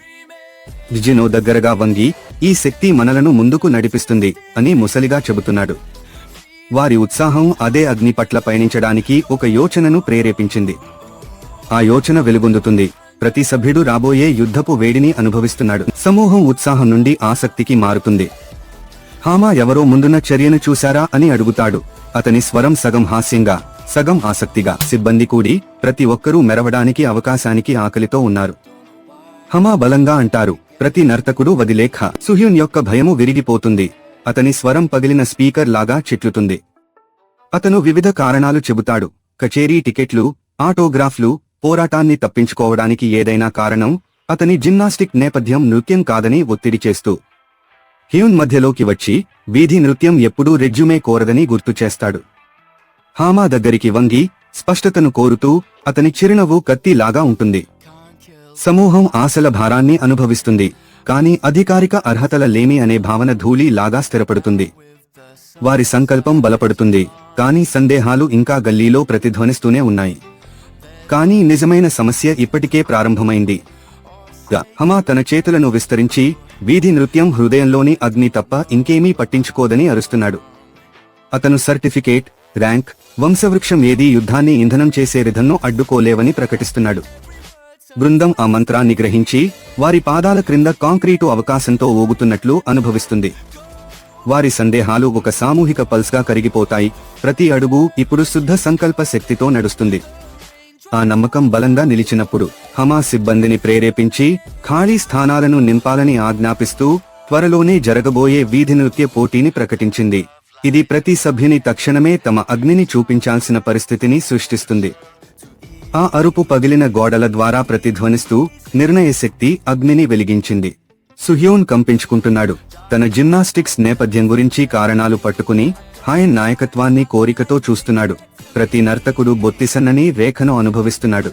జిజినో దగ్గరగా వంగి ఈ శక్తి మనలను ముందుకు నడిపిస్తుంది అని ముసలిగా చెబుతున్నాడు. వారి ఉత్సాహం అదే అగ్ని పట్ల పయనించడానికి ఒక యోచనను ప్రేరేపించింది. ఆ యోచన వెలుగొందుతుంది. ప్రతి సభ్యుడు రాబోయే యుద్ధపు వేడిని అనుభవిస్తున్నాడు. సమూహం ఉత్సాహం నుండి ఆసక్తికి మారుతుంది. హామా ఎవరో ముందున్న చర్యను చూశారా అని అడుగుతాడు. అతని స్వరం సగం హాస్యంగా, సగం ఆసక్తిగా. సిబ్బంది కూడి ప్రతి ఒక్కరూ మెరవడానికి అవకాశానికి ఆకలితో ఉన్నారు. హమా బలంగా అంటారు. ప్రతి నర్తకుడు వదిలేఖ. సుహ్యూన్ యొక్క భయము విరిగిపోతుంది. అతని స్వరం పగిలిన స్పీకర్ లాగా చిట్లుతుంది. అతను వివిధ కారణాలు చెబుతాడు. కచేరీ టికెట్లు, ఆటోగ్రాఫ్లు, పోరాటాన్ని తప్పించుకోవడానికి ఏదైనా కారణం. అతని జిమ్నాస్టిక్ నేపథ్యం నృత్యం కాదని ఒత్తిడి చేస్తూ హ్యూన్ మధ్యలోకి వచ్చి వీధి నృత్యం ఎప్పుడూ రెజ్యూమే కోరదని గుర్తు చేస్తాడు. హామా దగ్గరికి వంగి స్పష్టతను కోరుతూ అతని చిరునవ్వు కత్తిలాగా ఉంటుంది. సమూహం ఆశల భారాన్ని అనుభవిస్తుంది. కానీ అధికారిక అర్హతల లేమి అనే భావన ధూళి లాగా స్థిరపడుతుంది. వారి సంకల్పం బలపడుతుంది. కానీ సందేహాలు ఇంకా గల్లీలో ప్రతిధ్వనిస్తూనే ఉన్నాయి. కానీ నిజమైన సమస్య ఇప్పటికే ప్రారంభమైంది. హమా తన చేతులను విస్తరించి వీధి నృత్యం హృదయంలోని అగ్ని తప్ప ఇంకేమీ పట్టించుకోదని అరుస్తున్నాడు. అతను సర్టిఫికేట్, ర్యాంక్, వంశవృక్షం ఏదీ యుద్ధాన్ని ఇంధనం చేసే రిధంను అడ్డుకోలేవని ప్రకటిస్తున్నాడు. బృందం ఆ మంత్రాన్ని గ్రహించి వారి పాదాల క్రింద కాంక్రీటు అవకాశంతో ఊగుతున్నట్లు అనుభవిస్తుంది. వారి సందేహాలు ఒక సామూహిక పల్స్గా కరిగిపోతాయి. ప్రతి అడుగు ఇప్పుడు శుద్ధ సంకల్ప శక్తితో నడుస్తుంది. ఆ నమ్మకం బలంగా నిలిచినప్పుడు హమా సిబ్బందిని ప్రేరేపించి ఖాళీ స్థానాలను నింపాలని ఆజ్ఞాపిస్తూ త్వరలోనే జరగబోయే వీధి నృత్య పోటీని ప్రకటించింది. ఇది ప్రతి సభ్యుని తక్షణమే తమ అగ్నిని చూపించాల్సిన పరిస్థితిని సృష్టిస్తుంది. ఆ అరుపు పగిలిన గోడల ద్వారా ప్రతిధ్వనిస్తూ నిర్ణయ శక్తి అగ్నిని వెలిగించింది. సుహ్యూన్ కంపించుకుంటున్నాడు. తన జిమ్నాస్టిక్స్ నేపథ్యం గురించి కారణాలు పట్టుకుని హాయన్ నాయకత్వాన్ని కోరికతో చూస్తున్నాడు. ప్రతి నర్తకుడు బొత్తిసన్నని రేఖను అనుభవిస్తున్నాడు.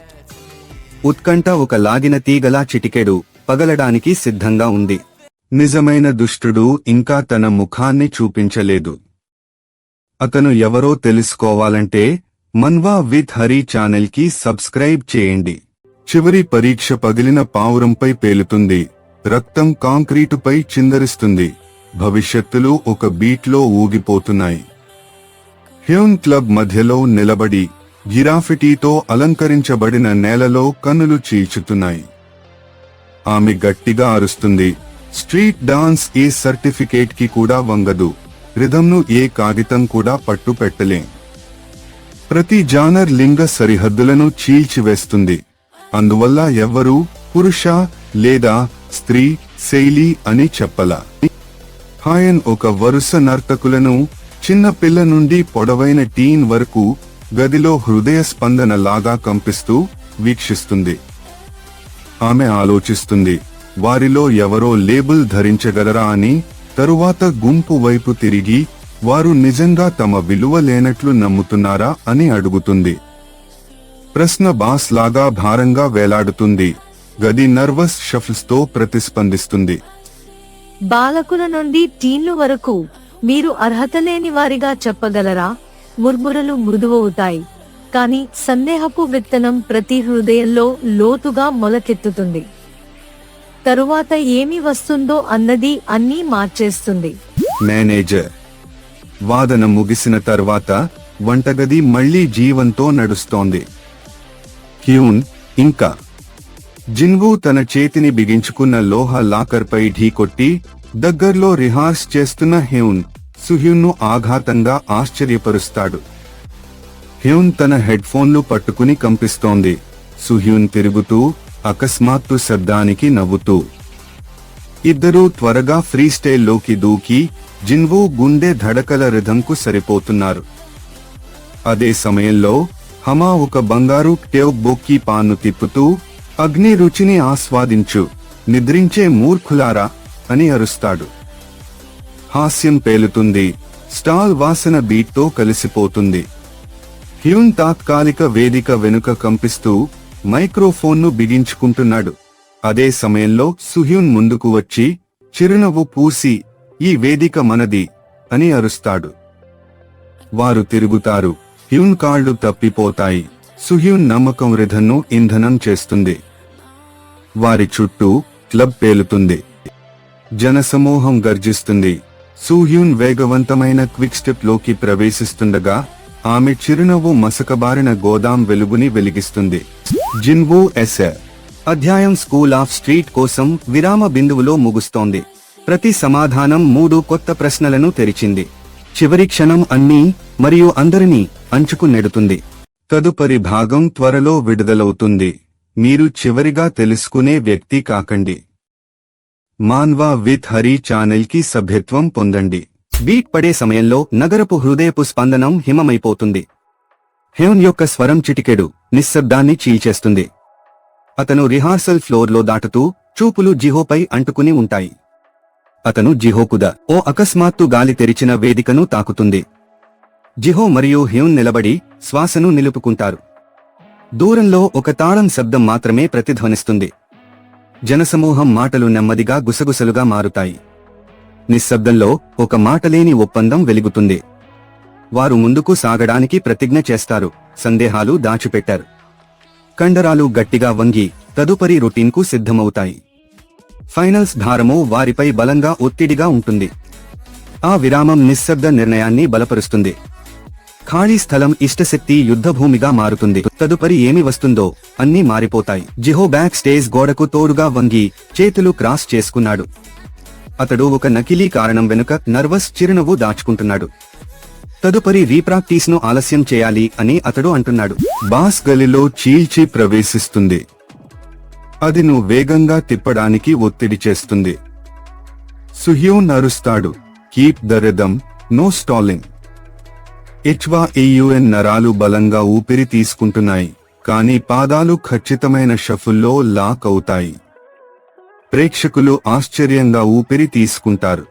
ఉత్కంఠ ఒక లాగిన తీగలా చిటికెడు పగలడానికి సిద్ధంగా ఉంది. నిజమైన దుష్టుడు ఇంకా తన ముఖాన్ని చూపించలేదు. అతను ఎవరో తెలుసుకోవాలంటే మన్వా విత్ హరీ ఛానల్ కి సబ్స్క్రైబ్ చేయండి. చివరి పరీక్ష పగిలిన పావురంపై పేలుతుంది. రక్తం కాంక్రీటుపై చిందరిస్తుంది. భవిష్యత్తులు ఒక బీట్లో ఊగిపోతున్నాయి. హ్యూన్ క్లబ్ మధ్యలో నిలబడి గిరాఫిటీతో అలంకరించబడిన నేలలో కన్నులు చీల్చుతున్నాయి. ఆమె గట్టిగా అరుస్తుంది. స్ట్రీట్ డాన్స్ ఏ సర్టిఫికేట్ కి కూడా వంగదు. రిథంను ఏ కాగితం కూడా పట్టు పెట్టలేం. ప్రతి జానర్ లింగ సరిహద్దులను చీల్చివేస్తుంది. అందువల్ల ఎవ్వరూ పురుష లేదా స్త్రీ శైలి అని చెప్పలా. హాయన్ ఒక వరుస నర్తకులను, చిన్న పిల్ల నుండి పొడవైన టీన్ వరకు గదిలో హృదయ స్పందన లాగా కంపిస్తూ వీక్షిస్తుంది. ఆమె ఆలోచిస్తుంది, వారిలో ఎవరో లేబుల్ ధరించగలరా అని. తరువాత గుంపు వైపు తిరిగి, వారు నిజంగా తమ విలువ లేనట్లు నమ్ముతున్నారా అని అడుగుతుంది. ప్రశ్న బాస్ లాగా భారంగా వేలాడుతుంది. గది నర్వస్ షఫల్స్ తో ప్రతిస్పందిస్తుంది. బాలకుల నుండి టీన్లు వరకు మీరు అర్హత లేని వారిగా చెప్పగలరా? ముర్మురలు మృదువవుతాయి, కాని సందేహపు విత్తనం ప్రతి హృదయంలో లోతుగా మొలకెత్తుతుంది. తరువాత ఏమి వస్తుందో అన్నది అన్నీ మార్చేస్తుంది. మేనేజర్ వాదన ముగిసిన తర్వాత వంటగది మళ్లీ జీవంతో నడుస్తోంది. హ్యూన్ ఇంకా జిన్వు తన చేతిని బిగించుకున్న లోహ లాకర్పై ఢీకొట్టి దగ్గర్లో రిహార్స్ చేస్తున్న హ్యూన్ సుహ్యూన్ను ఆఘాతంగా ఆశ్చర్యపరుస్తాడు. హ్యూన్ తన హెడ్ ఫోన్లు పట్టుకుని కంపిస్తోంది. సుహ్యూన్ తిరుగుతూ, అకస్మాత్తు శబ్దానికి నవ్వుతూ. ఇద్దరూ త్వరగా ఫ్రీస్టైల్లోకి దూకి జిన్వు గుండె ధడకల రిథంకు సరిపోతున్నారు. అదే సమయంలో హమా ఒక బంగారు ట్యూబ్ బొక్కి పాన్ను తిప్పుతూ, అగ్ని రుచిని ఆస్వాదించు, నిద్రించే మూర్ఖులారా అని అరుస్తాడు. హాస్యం పేలుతుంది. స్టాల్ వాసన బీట్తో కలిసిపోతుంది. హ్యూన్ తాత్కాలిక వేదిక వెనుక కంపిస్తూ మైక్రోఫోన్ను బిగించుకుంటున్నాడు. అదే సమయంలో సుహ్యూన్ ముందుకు వచ్చి చిరునవ్వు పూసి, ఈ వేదిక మనది అని అరుస్తాడు. వారు తిరుగుతారు. హ్యూన్ కాళ్లు తప్పిపోతాయి. సుహ్యూన్ నమ్మకం రిథన్ను ఇంధనం చేస్తుంది. వారి చుట్టూ క్లబ్ పేలుతుంది. జనసమూహం గర్జిస్తుంది. సుహ్యూన్ వేగవంతమైన క్విక్ స్టెప్ లోకి ప్రవేశిస్తుండగా ఆమె చిరునవ్వు మసకబారిన గోదాం వెలుగుని వెలిగిస్తుంది. జిన్వు ఎస్ఏ అధ్యాయం స్కూల్ ఆఫ్ స్ట్రీట్ కోసం విరామ బిందువులో ముగుస్తోంది. ప్రతి సమాధానం 3 కొత్త ప్రశ్నలను తెరిచింది. చివరి క్షణం అన్నీ మరియు అందరినీ అంచుకు నెడుతుంది. తదుపరి భాగం త్వరలో విడుదలవుతుంది. మీరు చివరిగా తెలుసుకునే వ్యక్తి కాకండి. మాన్వా విత్ హరి ఛానల్ కి సభ్యత్వం పొందండి. బీట్ పడే సమయంలో నగరపు హృదయపు స్పందనం హిమమైపోతుంది. హ్యూన్ యొక్క స్వరం చిటికెడు నిశ్శబ్దాన్ని చీల్చేస్తుంది. అతను రిహార్సల్ ఫ్లోర్లో దాటుతూ చూపులు జిహోపై అంటుకుని ఉంటాయి. అతను జిహోకుదా ఓ అకస్మాత్తు గాలి తెరిచిన వేదికను తాకుతుంది. జిహో మరియు హ్యూన్ నిలబడి శ్వాసను నిలుపుకుంటారు. దూరంలో ఒక తాళం శబ్దం మాత్రమే ప్రతిధ్వనిస్తుంది. జనసమూహం మాటలు నెమ్మదిగా గుసగుసలుగా మారుతాయి. నిశ్శబ్దంలో ఒక మాటలేని ఒప్పందం వెలుగుతుంది. వారు ముందుకు సాగడానికి ప్రతిజ్ఞ చేస్తారు. సందేహాలు దాచిపెట్టారు. కండరాలు గట్టిగా వంగి తదుపరి రొటీన్కు సిద్ధమవుతాయి. ఫైనల్స్ భారము వారిపై బలంగా ఒత్తిడిగా ఉంటుంది. ఆ విరామం నిశ్శబ్ద నిర్ణయాన్ని బలపరుస్తుంది. ఖాళీ స్థలం ఇష్టశక్తి యుద్ధభూమిగా మారుతుంది. తదుపరి ఏమి వస్తుందో అన్నీ మారిపోతాయి. జిహో బ్యాక్ స్టేజ్ గోడకు తోడుగా వంగి చేతులు క్రాస్ చేసుకున్నాడు. అతడు ఒక నకిలీ కారణం వెనుక నర్వస్ చిరునవ్వు దాచుకుంటున్నాడు. తదుపరి రీప్రాక్టీస్ ను ఆలస్యం చేయాలి అని అతడు అంటున్నాడు. బాస్ గలిలో చీల్చి ప్రవేశిస్తుంది. అది ను వేగంగా తిప్పడానికి ఒత్తిడి చేస్తుంది. సుహ్యూన్ అరుస్తాడు, keep the rhythm, no stalling. HYAUN నరాలు బలంగా ఊపిరి తీసుకుంటున్నాయి, కానీ పాదాలు ఖచ్చితమైన షఫుల్లో లాక్ అవుతాయి. ప్రేక్షకులు ఆశ్చర్యంగా ఊపిరి తీసుకుంటారు.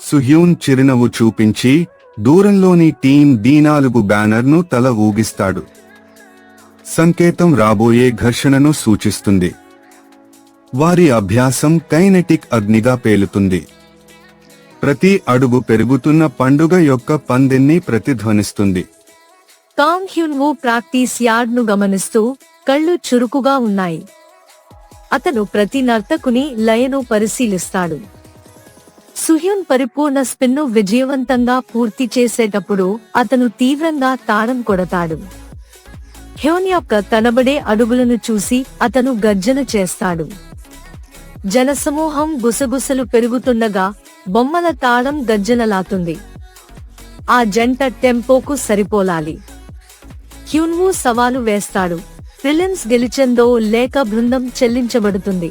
సుహ్యూన్ చిరునవ్వు చూపించి దూరంలోని టీం D4 బ్యానర్ను తల ఊగిస్తాడు. సంకేతం రాబోయే ఘర్షణను సూచిస్తుంది. వారి అభ్యాసం కైనెటిక్ అగ్నిగా పేలుతుంది. ప్రతి అడుగు పెరుగుతున్న పండుగ యొక్క పందెన్ని ప్రతిధ్వనిస్తుంది. కాంగ్ హ్యూన్వు ప్రాక్టీస్ యార్డ్ ను గమనిస్తూ కళ్ళు చురుకుగా ఉన్నాయి. అతను ప్రతి నర్తకుని లయను పరిశీలిస్తాడు. సుహ్యూన్ పరిపూర్ణ స్పిన్ను విజయవంతంగా పూర్తి చేసేటప్పుడు అతను తీవ్రంగా తాళం కొడతాడు. హ్యోన్ యొక్క తనబడే అడుగులను చూసి అతను గర్జన చేస్తాడు. జనసమూహం గుసగుసలు పెరుగుతుండగా బొమ్మల తాళం గర్జనలాతుంది. ఆ జంట టెంపోకు సరిపోలాలి. హ్యూన్వు సవాలు వేస్తాడు. ఫిలిమ్స్ గెలిచిందో లేక బృందం చెల్లించబడుతుంది.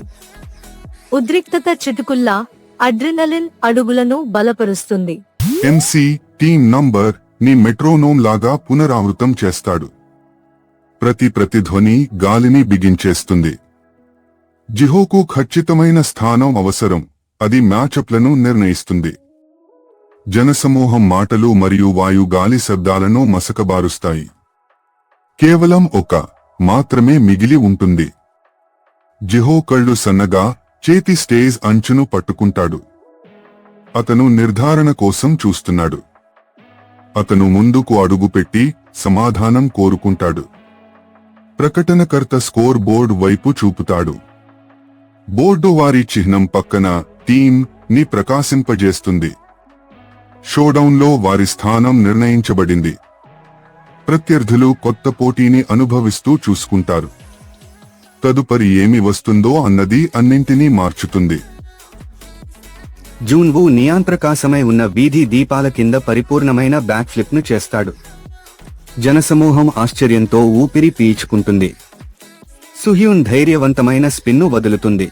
ఉద్రిక్తత చిటుకుల్లా అడ్రినలిన్ అడుగులను బలపరుస్తుంది. ఎంసీ టీమ్ నంబర్ ని మెట్రోనోమ్ లాగా పునరావృతం చేస్తాడు. ప్రతి ప్రతిధ్వని గాలిని బిగించేస్తుంది. జిహోకు ఖచ్చితమైన స్థానం అవసరం. అది మ్యాచప్లను నిర్ణయిస్తుంది. జనసమూహం మాటలు మరియు వాయు గాలి శబ్దాలను మసకబారుస్తాయి. కేవలం ఒక మాత్రమే మిగిలి ఉంటుంది. జిహో కళ్ళు సన్నగా చేతి స్టేజ్ అంచును పట్టుకుంటాడు. అతను నిర్ధారణ కోసం చూస్తున్నాడు. అతను ముందుకు అడుగుపెట్టి సమాధానం కోరుకుంటాడు. ప్రకటనకర్త స్కోర్ బోర్డు వైపు చూపుతాడు. బోర్డు వారి చిహ్నం పక్కన టీమ్ ని ప్రకాశింపజేస్తుంది. షోడౌన్లో వారి స్థానం నిర్ణయించబడింది. ప్రత్యర్థులు కొత్త పోటీని అనుభవిస్తూ చూసుకుంటారు. తదుపరి ఏమి వస్తుందో అన్నది అన్నింటినీ మార్చుతుంది. జూన్వు నియాంత్రకాశమై ఉన్న వీధి దీపాల కింద పరిపూర్ణమైన బ్యాక్ ఫ్లిప్ ను చేస్తాడు. జనసమూహం ఆశ్చర్యంతో ఊపిరి పీల్చుకుంటుంది. సుహ్యూన్ ధైర్యవంతమైన స్పిన్ను వదులుతుంది.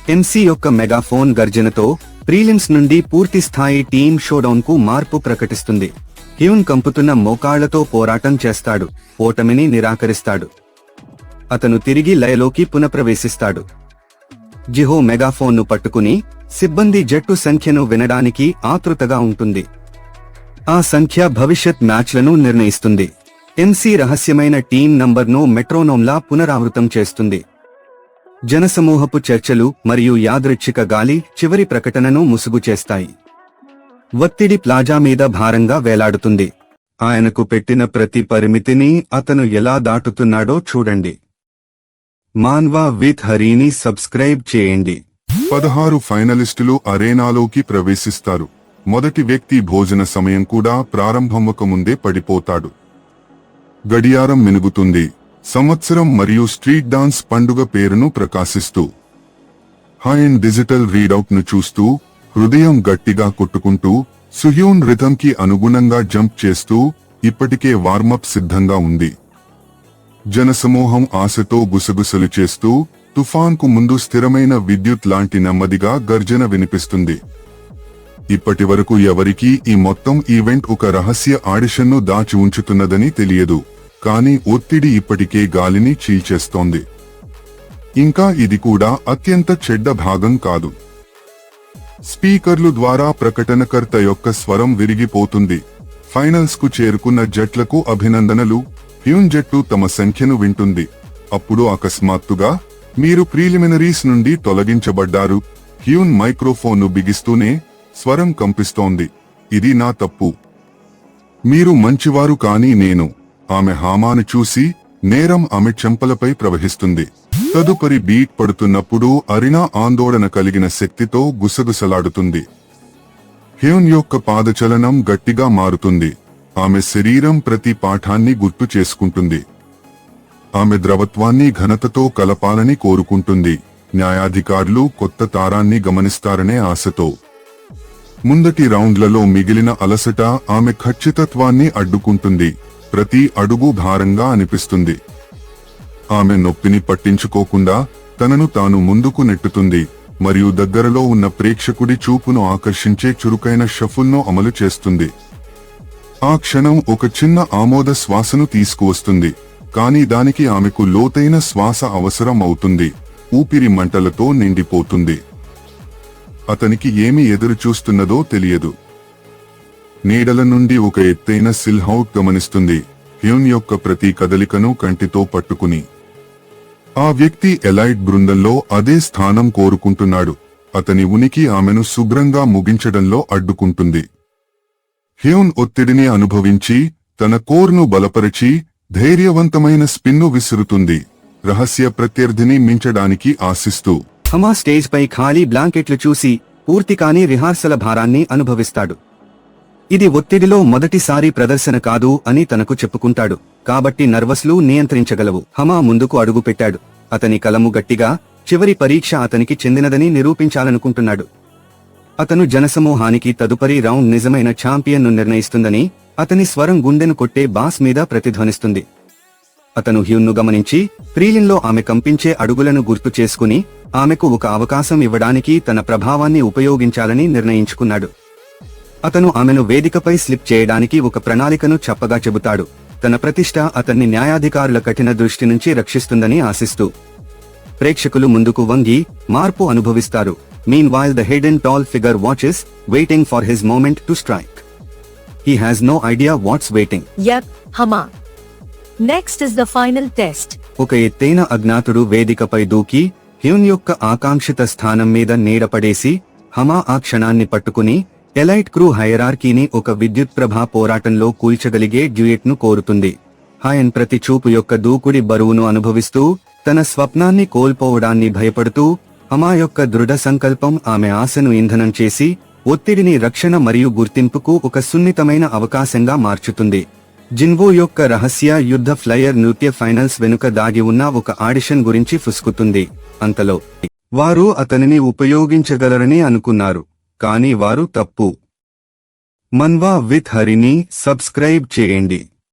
ఎంసీ యొక్క మెగాఫోన్ గర్జనతో ప్రీలిమ్స్ నుండి పూర్తిస్థాయి టీమ్ షోడౌన్ కు మార్పు ప్రకటిస్తుంది. హ్యూన్ కంపుతున్న మోకాళ్లతో పోరాటం చేస్తాడు. ఓటమిని నిరాకరిస్తాడు. అతను తిరిగి లయలోకి పునఃప్రవేశిస్తాడు. జిహో మెగాఫోన్ను పట్టుకుని సిబ్బంది జట్టు సంఖ్యను వినడానికి ఆతృతగా ఉంటుంది. ఆ సంఖ్య భవిష్యత్ మ్యాచ్లను నిర్ణయిస్తుంది. ఎంసీ రహస్యమైన టీం నంబర్ను మెట్రోనోమ్లా పునరావృతం చేస్తుంది. జనసమూహపు చర్చలు మరియు యాదృచ్ఛిక గాలి చివరి ప్రకటనను ముసుగు చేస్తాయి. ఒత్తిడి ప్లాజా మీద భారంగా వేలాడుతుంది. ఆయనకు పెట్టిన ప్రతి పరిమితిని అతను ఎలా దాటుతున్నాడో చూడండి. మాన్వా విత్ హరీని సబ్స్క్రైబ్ చేయండి. 16 ఫైనలిస్టులు అరేనాలోకి ప్రవేశిస్తారు. మొదటి వ్యక్తి భోజన సమయం కూడా ప్రారంభమవకముందే పడిపోతాడు. గడియారం మినుగుతుంది. సంవత్సరం మరియు స్ట్రీట్ డాన్స్ పండుగ పేరును ప్రకాశిస్తూ హైండ్ డిజిటల్ రీడౌట్ ను చూస్తూ హృదయం గట్టిగా కొట్టుకుంటూ సుహ్యూన్ రిథంకి అనుగుణంగా జంప్ చేస్తూ ఇప్పటికే వార్మప్ సిద్ధంగా ఉంది. జనసమూహం ఆశతో గుసగుసలు చేస్తూ తుఫాన్కు ముందు స్థిరమైన విద్యుత్ లాంటి నెమ్మదిగా గర్జన వినిపిస్తుంది. ఇప్పటి వరకు ఎవరికీ ఈ మొత్తం ఈవెంట్ ఒక రహస్య ఆడిషన్ను దాచి ఉంచుతున్నదని తెలియదు. కానీ ఒత్తిడి ఇప్పటికే గాలిని చీల్చేస్తోంది. ఇంకా ఇది కూడా అత్యంత చెడ్డ భాగం కాదు. స్పీకర్లు ద్వారా ప్రకటనకర్త యొక్క స్వరం విరిగిపోతుంది. ఫైనల్స్ కు చేరుకున్న జట్లకు అభినందనలు. హ్యూన్ జట్టు తమ సంఖ్యను వింటుంది. అప్పుడు అకస్మాత్తుగా మీరు ప్రీలిమినరీస్ నుండి తొలగించబడ్డారు. హ్యూన్ మైక్రోఫోన్ను బిగిస్తూనే స్వరం కంపిస్తోంది. ఇది నా తప్పు. మీరు మంచివారు కానీ నేను. ఆమె హామాను చూసి నేరం ఆమె చెంపలపై ప్రవహిస్తుంది. తదుపరి బీట్ పడుతున్నప్పుడు అరినా ఆందోళన కలిగిన శక్తితో గుసగుసలాడుతుంది. హ్యూన్ యొక్క పాదచలనం గట్టిగా మారుతుంది. ఆమె శరీరం ప్రతి పాఠాన్ని గుర్తు చేసుకుంటుంది. ఆమె ద్రవత్వాన్ని ఘనతతో కలపాలని కోరుకుంటుంది. న్యాయాధికారులు కొత్త తారాన్ని గమనిస్తారనే ఆశతో. ముందటి రౌండ్లలో మిగిలిన అలసట ఆమె ఖచ్చితత్వాన్ని అడ్డుకుంటుంది. ప్రతి అడుగు భారంగా అనిపిస్తుంది. ఆమె నొప్పిని పట్టించుకోకుండా తనను తాను ముందుకు నెట్టుతుంది మరియు దగ్గరలో ఉన్న ప్రేక్షకుడి చూపును ఆకర్షించే చురుకైన షఫుల్ను అమలు చేస్తుంది. ఆ క్షణం ఒక చిన్న ఆమోద శ్వాసను తీసుకువస్తుంది. కానీ దానికి ఆమెకు లోతైన శ్వాస అవసరం అవుతుంది. ఊపిరి మంటలతో నిండిపోతుంది. అతనికి ఏమి ఎదురుచూస్తున్నదో తెలియదు. నీడల నుండి ఒక ఎత్తైన సిల్హౌట్ గమనిస్తుంది. హ్యూన్ యొక్క ప్రతి కదలికను కంటితో పట్టుకుని. ఆ వ్యక్తి ఎలైట్ బృందంలో అదే స్థానం కోరుకుంటున్నాడు. అతని ఉనికి ఆమెను శుభ్రంగా ముగించడంలో అడ్డుకుంటుంది. హ్యూన్ ఒత్తిడిని అనుభవించి తన కోర్ను బలపరిచి ధైర్యవంతమైన స్పిన్ను విసురుతుంది. రహస్య ప్రత్యర్థిని మించడానికి ఆశిస్తూ. హమా స్టేజ్ పై ఖాళీ బ్లాంకెట్లు చూసి పూర్తి కాని రిహార్సల భారాన్ని అనుభవిస్తాడు. ఇది ఒత్తిడిలో మొదటిసారి ప్రదర్శన కాదు అని తనకు చెప్పుకుంటాడు, కాబట్టి నర్వస్లు నియంత్రించగలవు. హమా ముందుకు అడుగుపెట్టాడు. అతని కలము గట్టిగా, చివరి పరీక్ష అతనికి చెందినదని నిరూపించాలనుకుంటున్నాడు. అతను జనసమూహానికి తదుపరి రౌండ్ నిజమైన ఛాంపియన్ను నిర్ణయిస్తుందని అతని స్వరం గుండెను కొట్టే బాస్ మీద ప్రతిధ్వనిస్తుంది. అతను హ్యూన్ను గమనించి, ప్రీలిన్లో ఆమె కంపించే అడుగులను గుర్తు చేసుకుని ఆమెకు ఒక అవకాశం ఇవ్వడానికి తన ప్రభావాన్ని ఉపయోగించాలని నిర్ణయించుకున్నాడు. అతను ఆమెను వేదికపై స్లిప్ చేయడానికి ఒక ప్రణాళికను చప్పగా చెబుతాడు, తన ప్రతిష్ట అతన్ని న్యాయాధికారుల కఠిన దృష్టి నుంచి రక్షిస్తుందని ఆశిస్తూ. ప్రేక్షకులు ముందుకు వంగి మార్పు అనుభవిస్తారు. Meanwhile the hidden tall figure watches, waiting for his moment to strike. He has no idea what's waiting. Yup, Hama. Next is the final test. ఒక ఎత్తైన అజ్ఞాతుడు వేదికపై దూకి హ్యూన్ యొక్క ఆకాంక్షిత స్థానం మీద నీడపడేసి హమా ఆ క్షణాన్ని పట్టుకుని ఎలైట్ క్రూ హైరార్కీని ఒక విద్యుత్ ప్రభా పోరాటంలో కూల్చగలిగే డ్యూయెట్ను కోరుతుంది. హాయన్ ప్రతి చూపు యొక్క దూకుడి బరువును అనుభవిస్తూ, తన స్వప్నాన్ని కోల్పోవడాన్ని భయపడుతూ, హమా యొక్క దృఢ సంకల్పం ఆమె ఆశను ఇంధనం చేసి ఒత్తిడిని రక్షణ మరియు గుర్తింపుకు ఒక సున్నితమైన అవకాశంగా మార్చుతుంది. జిన్వో యొక్క రహస్య యుద్ధ ఫ్లయర్ నృత్య ఫైనల్స్ వెనుక దాగి ఉన్న ఒక ఆడిషన్ గురించి ఫుస్కుతుంది. అంతలో వారు అతనిని ఉపయోగించగలరని అనుకున్నారు, కానీ వారు తప్పు. మన్వా విత్ హరిని సబ్స్క్రైబ్ చేయండి.